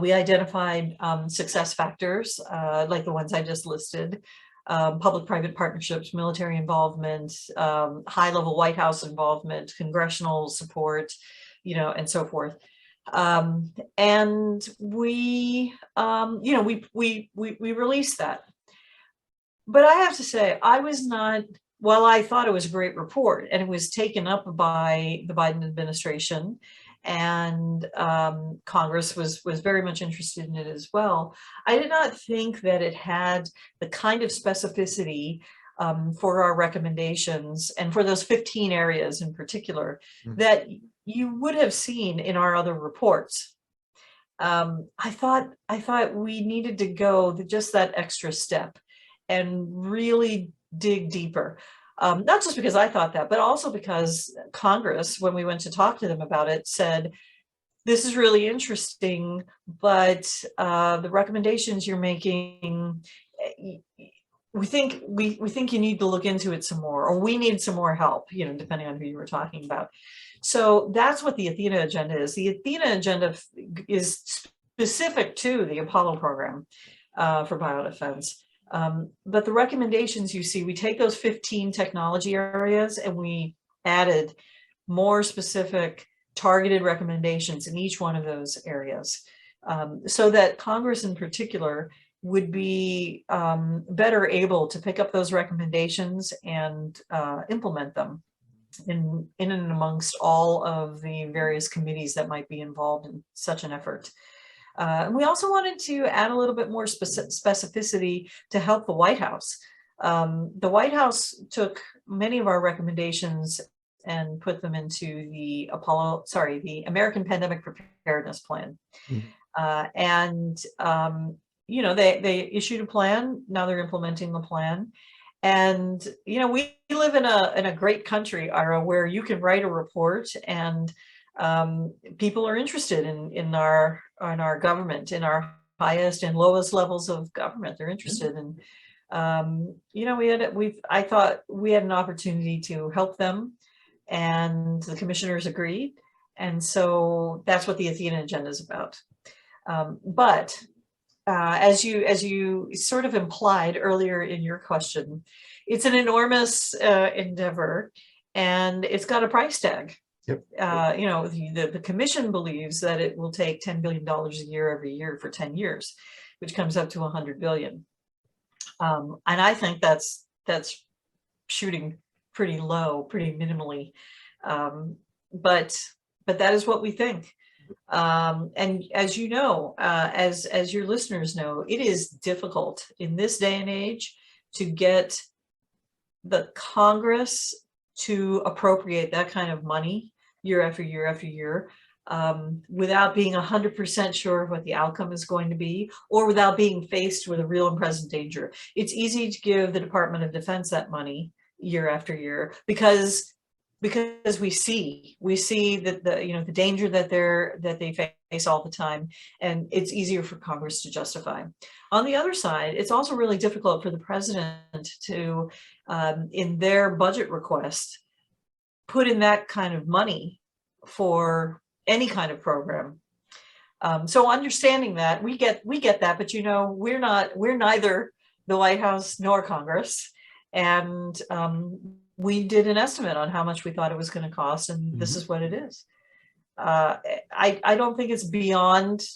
We identified success factors like the ones I just listed, public-private partnerships, military involvement, high-level White House involvement, congressional support, and so forth. And we released that. But I have to say, I was not, while I thought it was a great report, and it was taken up by the Biden administration, and Congress was very much interested in it as well, I did not think that it had the kind of specificity for our recommendations, and for those 15 areas in particular, that you would have seen in our other reports. I thought we needed to go just that extra step and really dig deeper. Not just because I thought that, but also because Congress, when we went to talk to them about it, said, this is really interesting, but the recommendations you're making, we think you need to look into it some more, or we need some more help, depending on who you were talking about. So that's what the Athena Agenda is. The Athena Agenda is specific to the Apollo program for biodefense. But the recommendations you see, we take those 15 technology areas and we added more specific targeted recommendations in each one of those areas, so that Congress in particular would be better able to pick up those recommendations and implement them in and amongst all of the various committees that might be involved in such an effort. And we also wanted to add a little bit more specificity to help the White House. The White House took many of our recommendations and put them into the the American Pandemic Preparedness Plan. They issued a plan. Now they're implementing the plan. And, we live in a great country, Ira, where you can write a report and people are interested in our government, in our highest and lowest levels of government. They're interested in, I thought we had an opportunity to help them, and the commissioners agreed. And so that's what the Athena Agenda is about. But as you sort of implied earlier in your question, it's an enormous endeavor, and it's got a price tag. Yep. The commission believes that it will take $10 billion a year every year for 10 years, which comes up to $100 billion. And I think that's shooting pretty low, pretty minimally. But that is what we think. And as you know, as your listeners know, it is difficult in this day and age to get the Congress to appropriate that kind of money year after year after year, without being 100% sure of what the outcome is going to be, or without being faced with a real and present danger. It's easy to give the Department of Defense that money year after year because we see that the danger that they face all the time, and it's easier for Congress to justify. On the other side, it's also really difficult for the president to, in their budget request, put in that kind of money for any kind of program. So understanding that, we get that, but we're neither the White House nor Congress, and we did an estimate on how much we thought it was going to cost, and this is what it is. I don't think it's beyond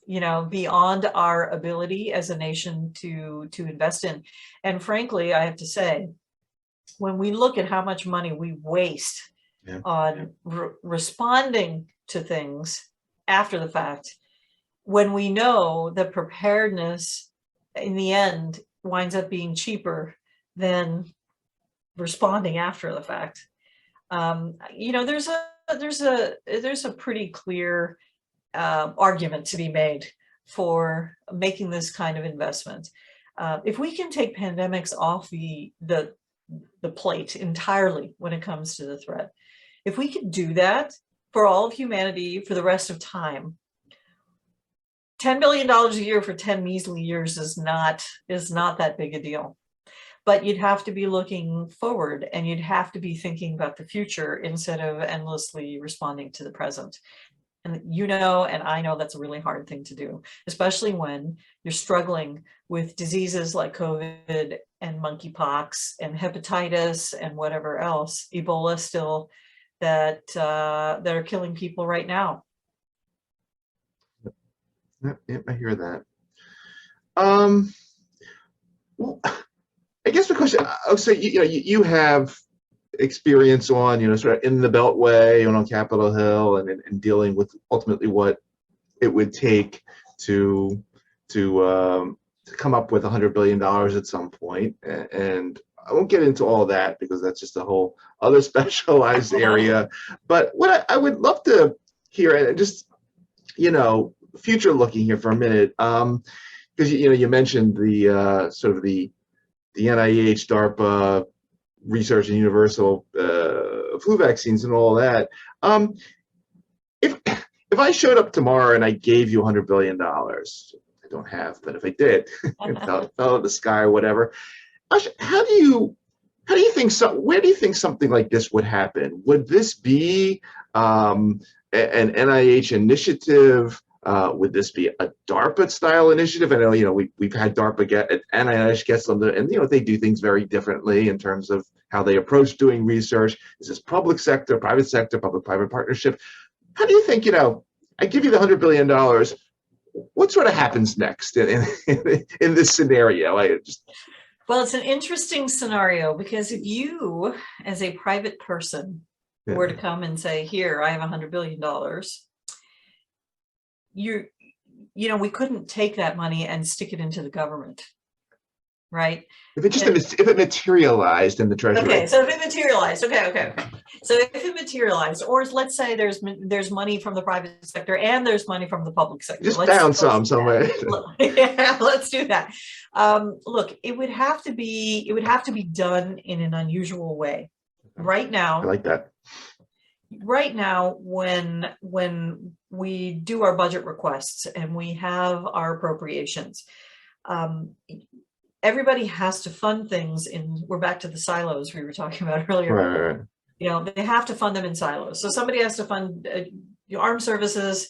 beyond our ability as a nation to invest in. And frankly, I have to say, when we look at how much money we waste on responding to things after the fact, when we know that preparedness in the end winds up being cheaper than responding after the fact, there's a pretty clear argument to be made for making this kind of investment. If we can take pandemics off the plate entirely when it comes to the threat, if we could do that for all of humanity for the rest of time, $10 billion a year for 10 measly years is not that big a deal. But you'd have to be looking forward, and you'd have to be thinking about the future instead of endlessly responding to the present. And and I know that's a really hard thing to do, especially when you're struggling with diseases like COVID and monkeypox and hepatitis and whatever else, Ebola still, that are killing people right now. Yep, I hear that. Well, I guess the question, so you have experience on, sort of in the Beltway and on Capitol Hill, and dealing with ultimately what it would take to come up with $100 billion at some point. And I won't get into all that because that's just a whole other specialized area. But what I would love to hear, and just, future looking here for a minute, because you mentioned the sort of the NIH, DARPA research and universal flu vaccines and all that. If I showed up tomorrow and I gave you $100 billion, I don't have, but if I did, it fell out of the sky or whatever. Asha, where do you think something like this would happen? Would this be an NIH initiative? Would this be a DARPA style initiative? I know, we've had DARPA NIH get some, and they do things very differently in terms of how they approach doing research. Is this public sector, private sector, public-private partnership? How do you think, I give you the $100 billion, what sort of happens next in this scenario? Well, it's an interesting scenario, because if you, as a private person, were to come and say, here, I have $100 billion, we couldn't take that money and stick it into the government, right? If it materialized in the Treasury. Okay, so if it materialized, okay. So if it materialized, or let's say there's money from the private sector and there's money from the public sector. Just down somewhere. Yeah, let's do that. Look, it would have to be done in an unusual way. Right now, I like that. Right now, when we do our budget requests and we have our appropriations, everybody has to fund things we're back to the silos we were talking about earlier. Right. They have to fund them in silos. So somebody has to fund armed services,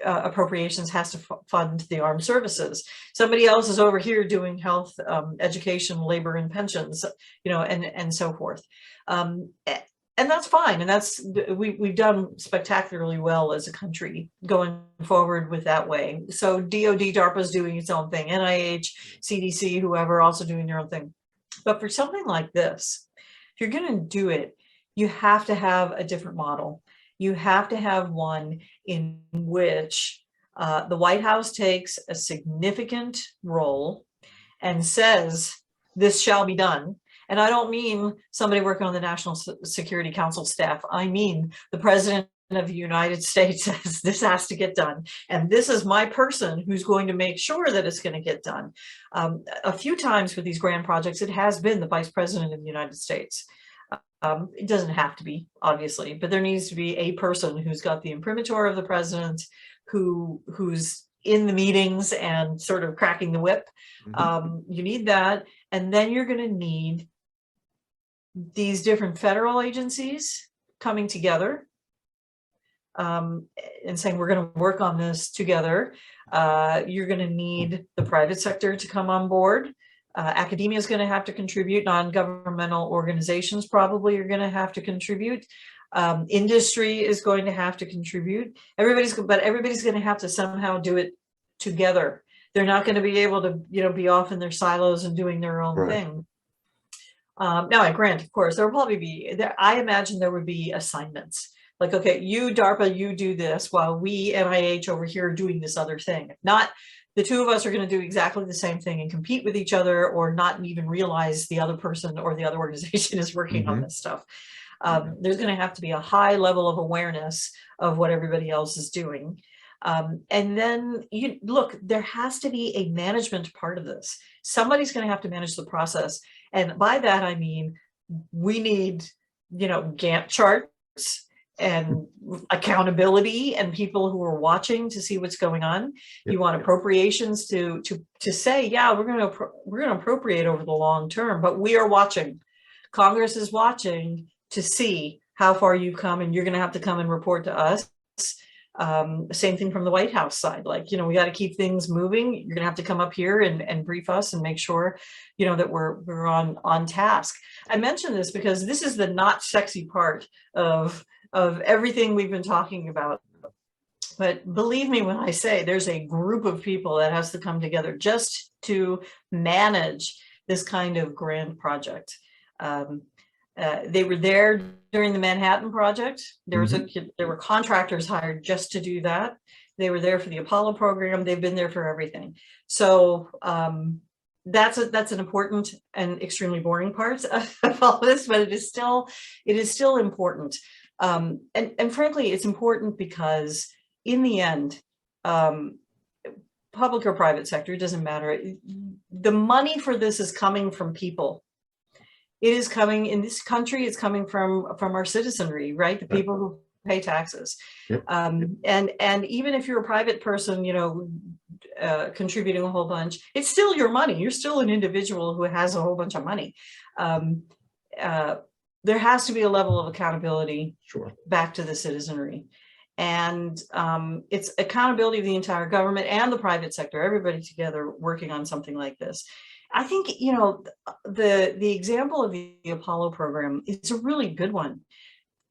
appropriations has to fund the armed services. Somebody else is over here doing health, education, labor, and pensions, and so forth. And that's fine. And we've done spectacularly well as a country going forward with that way. So DOD, DARPA is doing its own thing. NIH, CDC, whoever, also doing their own thing. But for something like this, if you're going to do it, you have to have a different model. You have to have one in which the White House takes a significant role and says, this shall be done. And I don't mean somebody working on the National Security Council staff. I mean the President of the United States says this has to get done. And this is my person who's going to make sure that it's going to get done. A few times with these grand projects, it has been the Vice President of the United States. It doesn't have to be, obviously, but there needs to be a person who's got the imprimatur of the president, who's in the meetings and sort of cracking the whip. You need that. And then you're going to need these different federal agencies coming together and saying, we're going to work on this together. You're going to need the private sector to come on board. Academia is going to have to contribute. Non-governmental organizations probably are going to have to contribute. Industry is going to have to contribute. Everybody's going to have to somehow do it together. They're not going to be able to, be off in their silos and doing their own thing. Now, I grant, of course, there will probably be, I imagine there would be assignments. Like, okay, you, DARPA, you do this, while we, NIH, over here are doing this other thing. If not, the two of us are going to do exactly the same thing and compete with each other, or not even realize the other person or the other organization is working on this stuff. There's going to have to be a high level of awareness of what everybody else is doing. And then look, there has to be a management part of this. Somebody's going to have to manage the process. And by that, I mean, we need, Gantt charts and accountability and people who are watching to see what's going on. You want appropriations to say, yeah, we're going to appropriate over the long term, but we are watching. Congress is watching to see how far you've come, and you're going to have to come and report to us. Same thing from the White House side, like, we got to keep things moving. You're going to have to come up here and brief us and make sure, that we're on task. I mention this because this is the not sexy part of everything we've been talking about. But believe me when I say there's a group of people that has to come together just to manage this kind of grand project. They were there during the Manhattan Project. There were contractors hired just to do that. They were there for the Apollo program. They've been there for everything. So that's an important and extremely boring part of all this, but it is still important. And frankly, it's important because in the end, public or private sector, it doesn't matter. The money for this is coming from people. It is coming in this country. It's coming from our citizenry, right? The people who pay taxes. Yep. And even if you're a private person, contributing a whole bunch, it's still your money. You're still an individual who has a whole bunch of money. There has to be a level of accountability back to the citizenry. And it's accountability of the entire government and the private sector, everybody together working on something like this. I think, the example of the Apollo program is a really good one.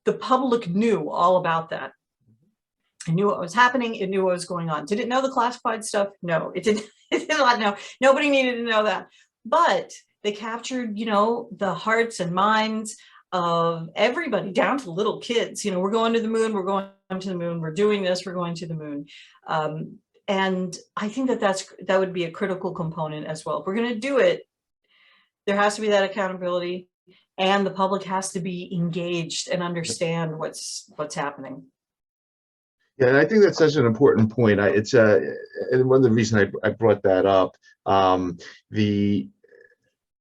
The public knew all about that. It knew what was happening. It knew what was going on. Did it know the classified stuff? No, it didn't. It did not know. Nobody needed to know that. But they captured, the hearts and minds of everybody, down to little kids. We're going to the moon. We're going to the moon. We're doing this. We're going to the moon. And I think that would be a critical component as well. If we're going to do it, there has to be that accountability, and the public has to be engaged and understand what's happening. Yeah, and I think that's such an important point. And one of the reasons I brought that up,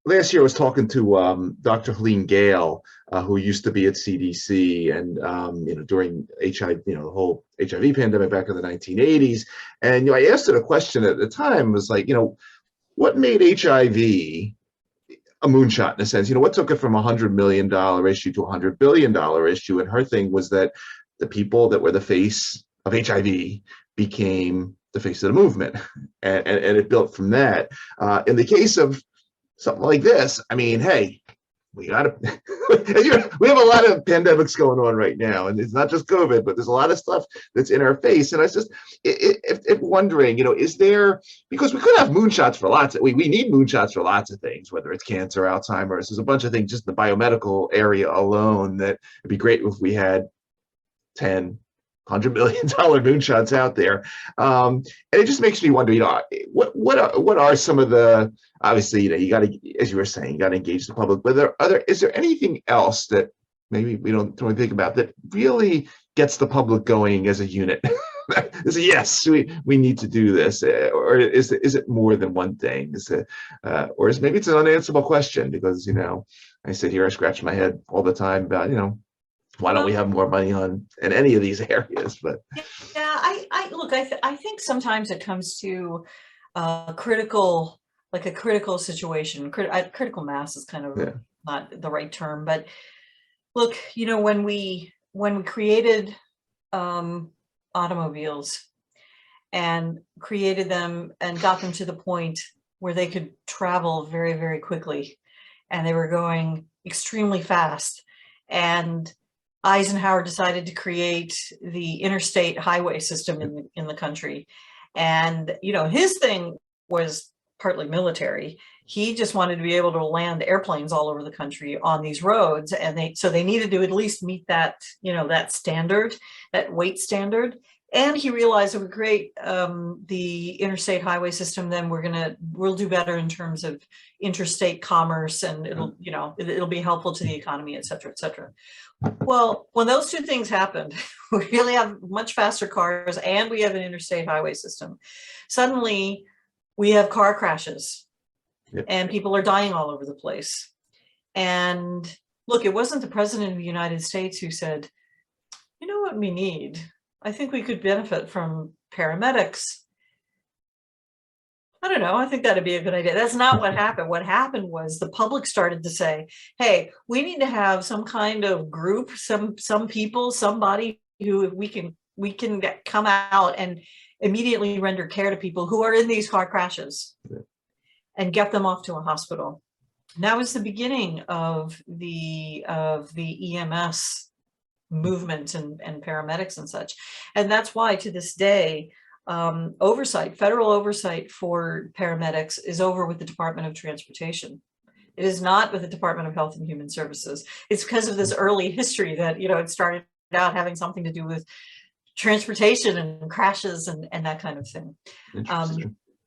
last year I was talking to Dr. Helene Gale, who used to be at CDC, and during HIV, the whole HIV pandemic back in the 1980s. And I asked her a question at the time, was like, what made HIV a moonshot in a sense? What took it from $100 million issue to $100 billion issue? And her thing was that the people that were the face of HIV became the face of the movement, and it built from that. In the case of something like this, I mean, hey, we have a lot of pandemics going on right now, and it's not just COVID, but there's a lot of stuff that's in our face. And I was just if wondering, is there, because we could have moonshots for we need moonshots for lots of things, whether it's cancer, Alzheimer's, there's a bunch of things just in the biomedical area alone that it'd be great if we had 10, $100 million moonshots out there. And it just makes me wonder, what are some of the, obviously, you got to, as you were saying, you got to engage the public, but is there anything else that maybe we don't really think about that really gets the public going as a unit? Is it, yes, we need to do this, or is it more than one thing? Or maybe it's an unanswerable question, because I sit here, I scratch my head all the time about why don't we have more money in any of these areas? But yeah, I think sometimes it comes to a critical situation. Critical mass is kind of not the right term, but look, when we created automobiles and created them and got them to the point where they could travel very, very quickly, and they were going extremely fast, and Eisenhower decided to create the interstate highway system in the country. And, his thing was partly military. He just wanted to be able to land airplanes all over the country on these roads. And so they needed to at least meet that, that standard, that weight standard. And he realized if we create the interstate highway system, then we'll do better in terms of interstate commerce, and it'll be helpful to the economy, et cetera, et cetera. Well, when those two things happened, we really have much faster cars and we have an interstate highway system. Suddenly we have car crashes and people are dying all over the place. And look, it wasn't the president of the United States who said, you know what we need? I think we could benefit from paramedics. I don't know. I think that'd be a good idea. That's not what happened. What happened was the public started to say, hey, we need to have some kind of group, some people, somebody who we can come out and immediately render care to people who are in these car crashes and get them off to a hospital. And that was the beginning of the EMS movement and paramedics and such. And that's why to this day, federal oversight for paramedics is over with the Department of Transportation. It is not with the Department of Health and Human Services. It's because of this early history that, it started out having something to do with transportation and crashes and that kind of thing.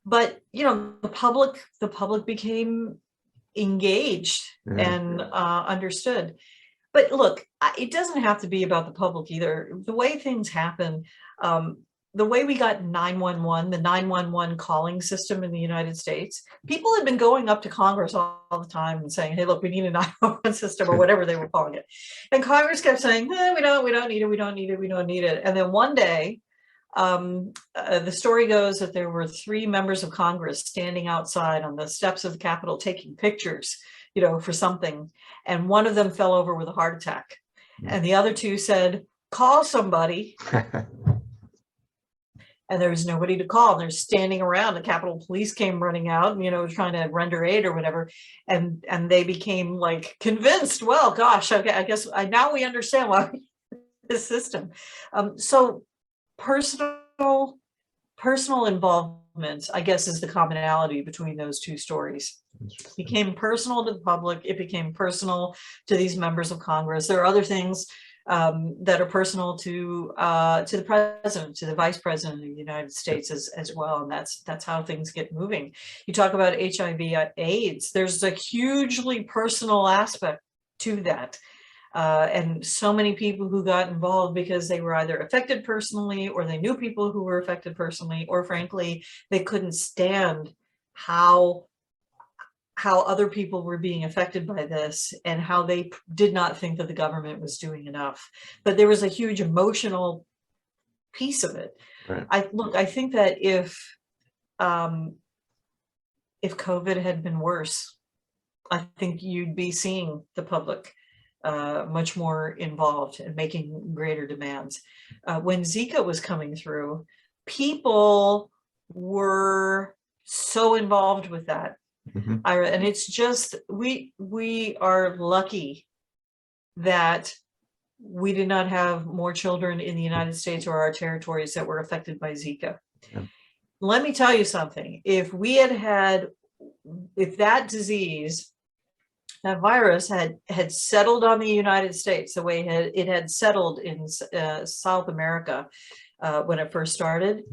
But, the public became engaged and understood. But look, it doesn't have to be about the public either. The way things happen, the way we got 911, the 911 calling system in the United States, people had been going up to Congress all the time and saying, hey, look, we need a 911 system or whatever they were calling it. And Congress kept saying, we don't need it. And then one day, the story goes that there were 3 members of Congress standing outside on the steps of the Capitol taking pictures, for something. And one of them fell over with a heart attack. And the other 2 said, call somebody. And there was nobody to call. They're standing around. The Capitol Police came running out, trying to render aid or whatever. And they became like convinced, well, gosh, okay, I guess now we understand why we need this system. So personal involvement, I guess, is the commonality between those 2 stories. It became personal to the public. It became personal to these members of Congress. There are other things that are personal to the president, to the vice president of the United States as well. And that's how things get moving. You talk about HIV/AIDS. There's a hugely personal aspect to that. And so many people who got involved because they were either affected personally, or they knew people who were affected personally, or frankly, they couldn't stand how other people were being affected by this and how they did not think that the government was doing enough. But there was a huge emotional piece of it. Right. I think that if COVID had been worse, I think you'd be seeing the public much more involved and making greater demands. When Zika was coming through, people were so involved with that. And it's just, we are lucky that we did not have more children in the United States or our territories that were affected by Zika. Let me tell you something. If that disease, that virus had settled on the United States the way it had settled in South America when it first started,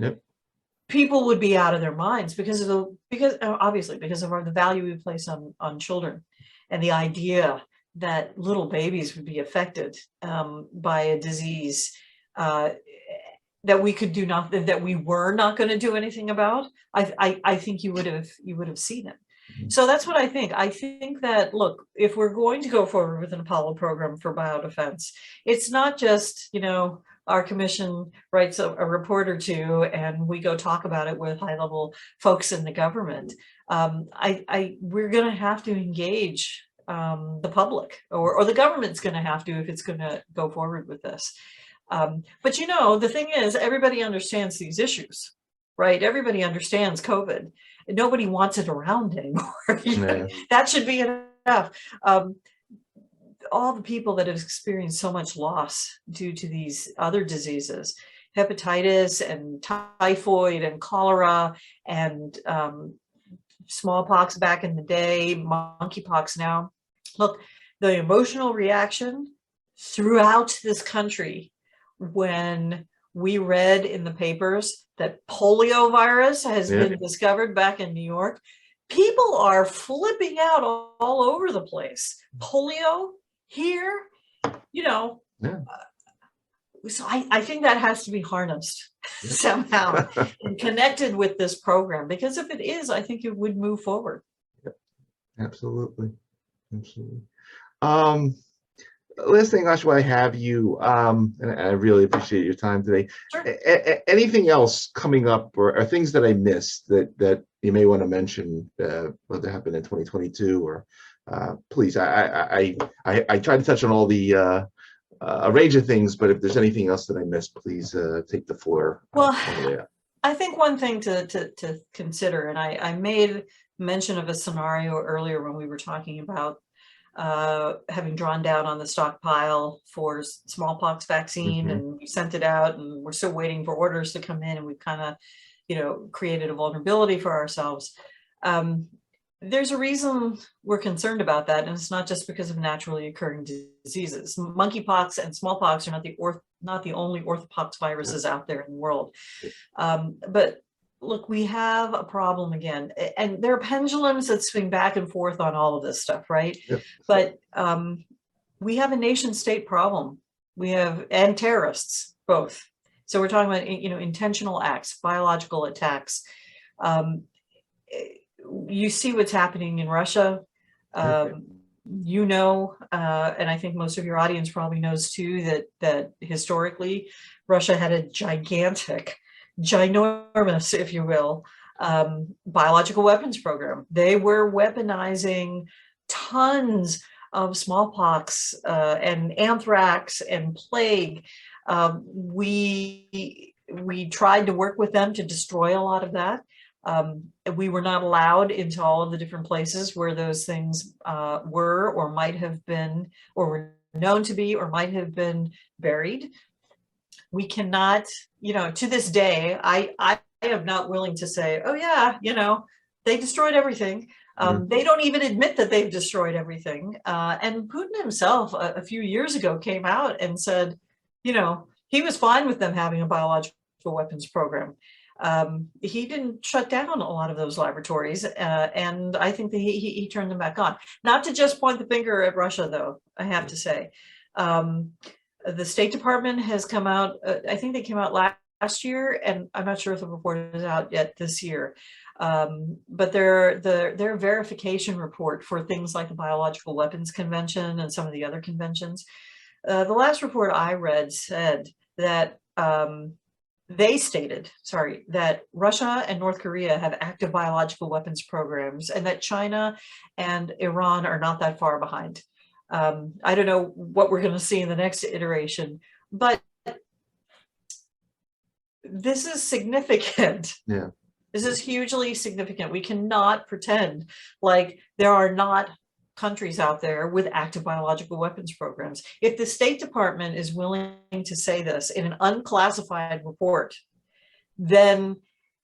people would be out of their minds because of the value we place on children, and the idea that little babies would be affected by a disease that we could do nothing, that we were not going to do anything about. I think you would have seen it. So that's what I think. I think that, look, if we're going to go forward with an Apollo program for biodefense, it's not just, our commission writes a report or 2 and we go talk about it with high-level folks in the government. We're going to have to engage the public, or the government's going to have to, if it's going to go forward with this. But the thing is, everybody understands these issues, right? Everybody understands COVID. Nobody wants it around anymore. That should be enough. All the people that have experienced so much loss due to these other diseases, hepatitis and typhoid and cholera and smallpox back in the day, monkeypox now. Look, the emotional reaction throughout this country when we read in the papers that polio virus has been discovered back in New York, people are flipping out all over the place. Polio here, so I think that has to be harnessed somehow and connected with this program, because if it is, I think it would move forward. Absolutely. Last thing, Asha, while I have you, and I really appreciate your time today. Sure. Anything else coming up, or things that I missed that you may want to mention, whether happened in 2022, or please, I tried to touch on all the a range of things, but if there's anything else that I missed, please take the floor Well, on the way out. I think one thing to consider, and I made mention of a scenario earlier when we were talking about having drawn down on the stockpile for smallpox vaccine, and we sent it out, and we're still waiting for orders to come in, and we've kind of, created a vulnerability for ourselves. There's a reason we're concerned about that, and it's not just because of naturally occurring diseases. Monkeypox and smallpox are not the only orthopox viruses out there in the world. But look, we have a problem again, and there are pendulums that swing back and forth on all of this stuff, right? Yep. But we have a nation state problem. And terrorists, both. So we're talking about, intentional acts, biological attacks. You see what's happening in Russia, and I think most of your audience probably knows too, that historically Russia had a ginormous, if you will, biological weapons program. They were weaponizing tons of smallpox and anthrax and plague. We tried to work with them to destroy a lot of that. We were not allowed into all of the different places where those things were or might have been, or were known to be, or might have been buried. We cannot, to this day, I am not willing to say, oh yeah, they destroyed everything. They don't even admit that they've destroyed everything. And Putin himself a few years ago came out and said, he was fine with them having a biological weapons program. He didn't shut down a lot of those laboratories, and I think that he turned them back on. Not to just point the finger at Russia, though, I have to say. The State Department has come out, I think they came out last year, and I'm not sure if the report is out yet this year. But their verification report for things like the Biological Weapons Convention and some of the other conventions, the last report I read said that that Russia and North Korea have active biological weapons programs, and that China and Iran are not that far behind. I don't know what we're going to see in the next iteration, but this is significant. Yeah. This is hugely significant. We cannot pretend like there are not countries out there with active biological weapons programs. If the State Department is willing to say this in an unclassified report, then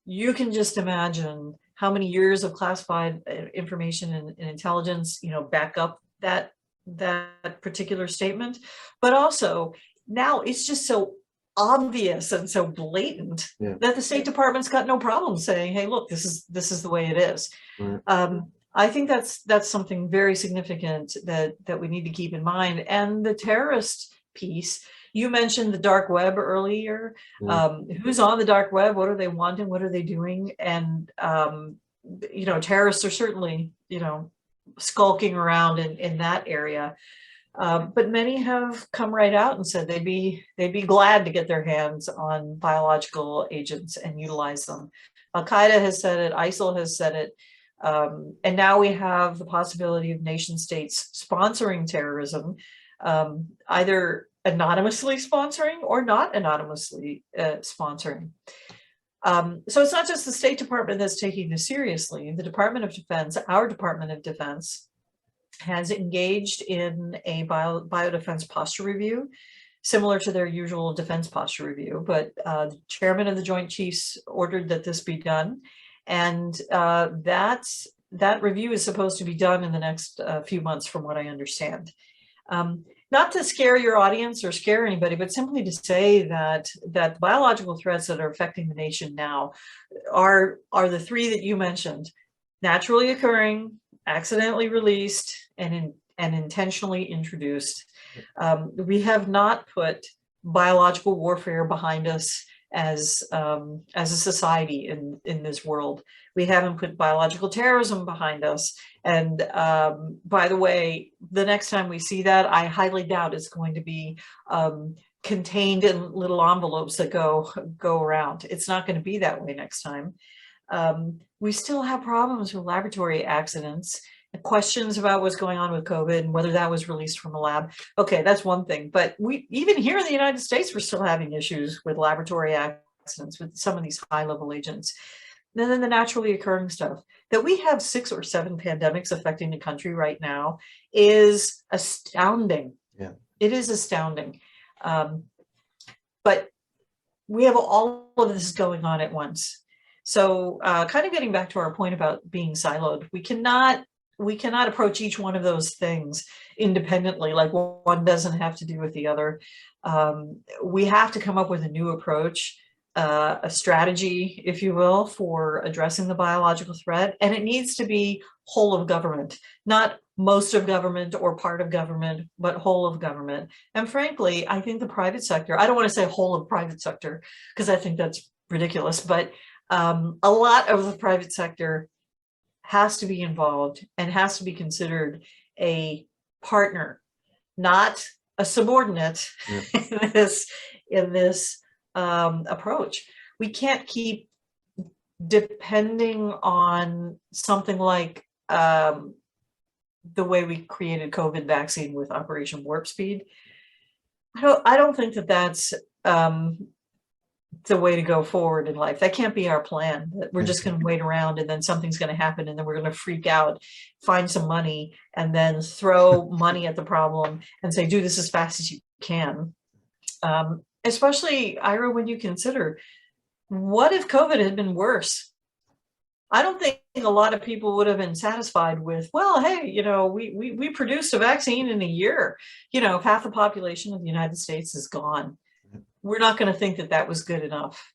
you can just imagine how many years of classified information and intelligence, back up that particular statement. But also now it's just so obvious and so blatant that the State Department's got no problem saying, hey, look, this is the way it is. Right. I think that's something very significant that we need to keep in mind. And the terrorist piece, you mentioned the dark web earlier. Who's on the dark web? What are they wanting? What are they doing? And terrorists are certainly skulking around in that area. But many have come right out and said they'd be glad to get their hands on biological agents and utilize them. Al-Qaeda has said it, ISIL has said it, and now we have the possibility of nation states sponsoring terrorism, either anonymously sponsoring or not anonymously sponsoring. So it's not just the State Department that's taking this seriously. The Department of Defense, our Department of Defense, has engaged in a biodefense posture review, similar to their usual defense posture review, but the chairman of the Joint Chiefs ordered that this be done. And that review is supposed to be done in the next few months, from what I understand. Not to scare your audience or scare anybody, but simply to say that the biological threats that are affecting the nation now are the three that you mentioned: naturally occurring, accidentally released, and intentionally introduced. We have not put biological warfare behind us as a society in this world. We haven't put biological terrorism behind us. And by the way, the next time we see that, I highly doubt it's going to be contained in little envelopes that go around. It's not going to be that way next time. We still have problems with laboratory accidents, questions about what's going on with COVID and whether that was released from a lab. Okay, that's one thing. But we, even here in the United States, we're still having issues with laboratory accidents with some of these high-level agents. And then the naturally occurring stuff. That we have 6 or 7 pandemics affecting the country right now is astounding. Yeah. It is astounding. But we have all of this going on at once. So kind of getting back to our point about being siloed, we cannot approach each one of those things independently, like one doesn't have to do with the other. We have to come up with a new approach, a strategy, if you will, for addressing the biological threat. And it needs to be whole of government, not most of government or part of government, but whole of government. And frankly, I think the private sector, I don't want to say whole of private sector, because I think that's ridiculous, but a lot of the private sector has to be involved and has to be considered a partner, not a subordinate. Yeah. in this approach. We can't keep depending on something like the way we created COVID vaccine with Operation Warp Speed. I don't think that that's the way to go forward in life. That can't be our plan. We're just going to wait around and then something's going to happen and then we're going to freak out, find some money, and then throw money at the problem and say, do this as fast as you can. Especially, Ira, when you consider, what if COVID had been worse? I don't think a lot of people would have been satisfied with, well, hey, you know, we produced a vaccine in a year. You know, if half the population of the United States is gone, we're not going to think that that was good enough.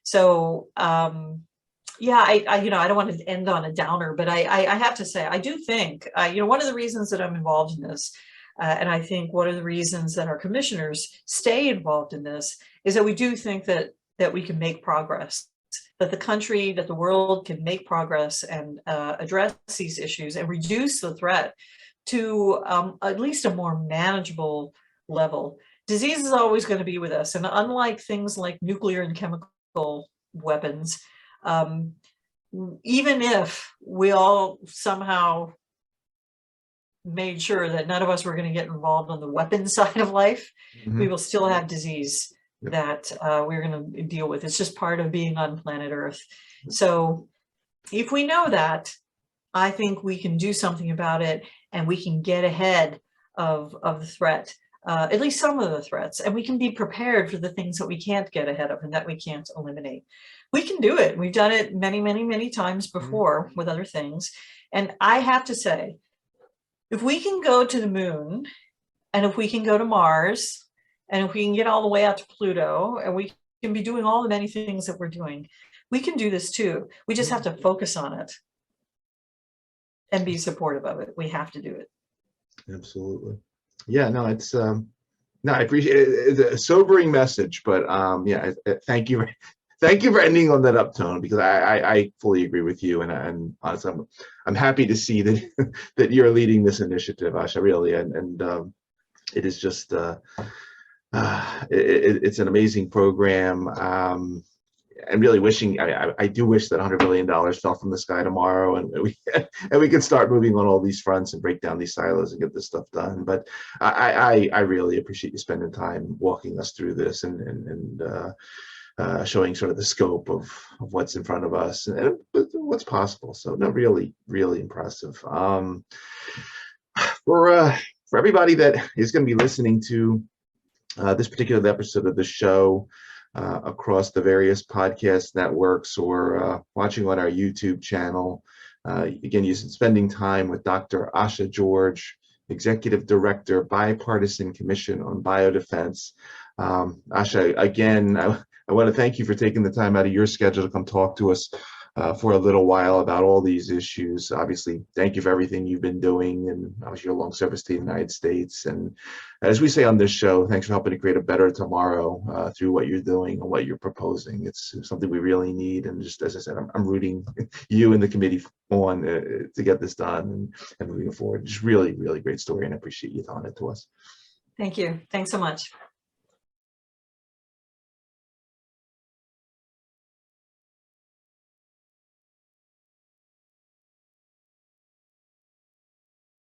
So, yeah, I don't want to end on a downer, but I have to say, I do think, one of the reasons that I'm involved in this, and I think one of the reasons that our commissioners stay involved in this is that we do think that we can make progress, that the country, that the world can make progress and address these issues and reduce the threat to at least a more manageable level. Disease is always going to be with us. And unlike things like nuclear and chemical weapons, even if we all somehow made sure that none of us were going to get involved on the weapons side of life, we will still have disease that we're going to deal with. It's just part of being on planet Earth. So if we know that, I think we can do something about it and we can get ahead of the threat, at least some of the threats, and we can be prepared for the things that we can't get ahead of and that we can't eliminate. We can do it. We've done it many, many, many times before with other things. And I have to say, if we can go to the moon and if we can go to Mars, and if we can get all the way out to Pluto, and we can be doing all the many things that we're doing, we can do this too. We just have to focus on it and be supportive of it. We have to do it. Absolutely. Yeah, no, it's no, I appreciate it. It's a sobering message, but yeah, thank you. Thank you for ending on that uptone, because I fully agree with you, and honestly, I'm happy to see that that you're leading this initiative, Asha, really, and it is just it's an amazing program. I'm really wishing, I do wish that $100 billion fell from the sky tomorrow, and we can start moving on all these fronts and break down these silos and get this stuff done. But I really appreciate you spending time walking us through this and showing sort of the scope of what's in front of us and what's possible. So no, really, really impressive. For everybody that is going to be listening to this particular episode of the show across the various podcast networks or watching on our YouTube channel, again, you're spending time with Dr. Asha George, Executive Director, Bipartisan Commission on Biodefense. Asha, again, I want to thank you for taking the time out of your schedule to come talk to us for a little while about all these issues. Obviously, thank you for everything you've been doing, and obviously your long service to the United States. And as we say on this show, thanks for helping to create a better tomorrow through what you're doing and what you're proposing. It's something we really need. And just as I said, I'm rooting you and the committee on to get this done and moving forward. Just really, really great story, and I appreciate you telling it to us. Thank you. Thanks so much.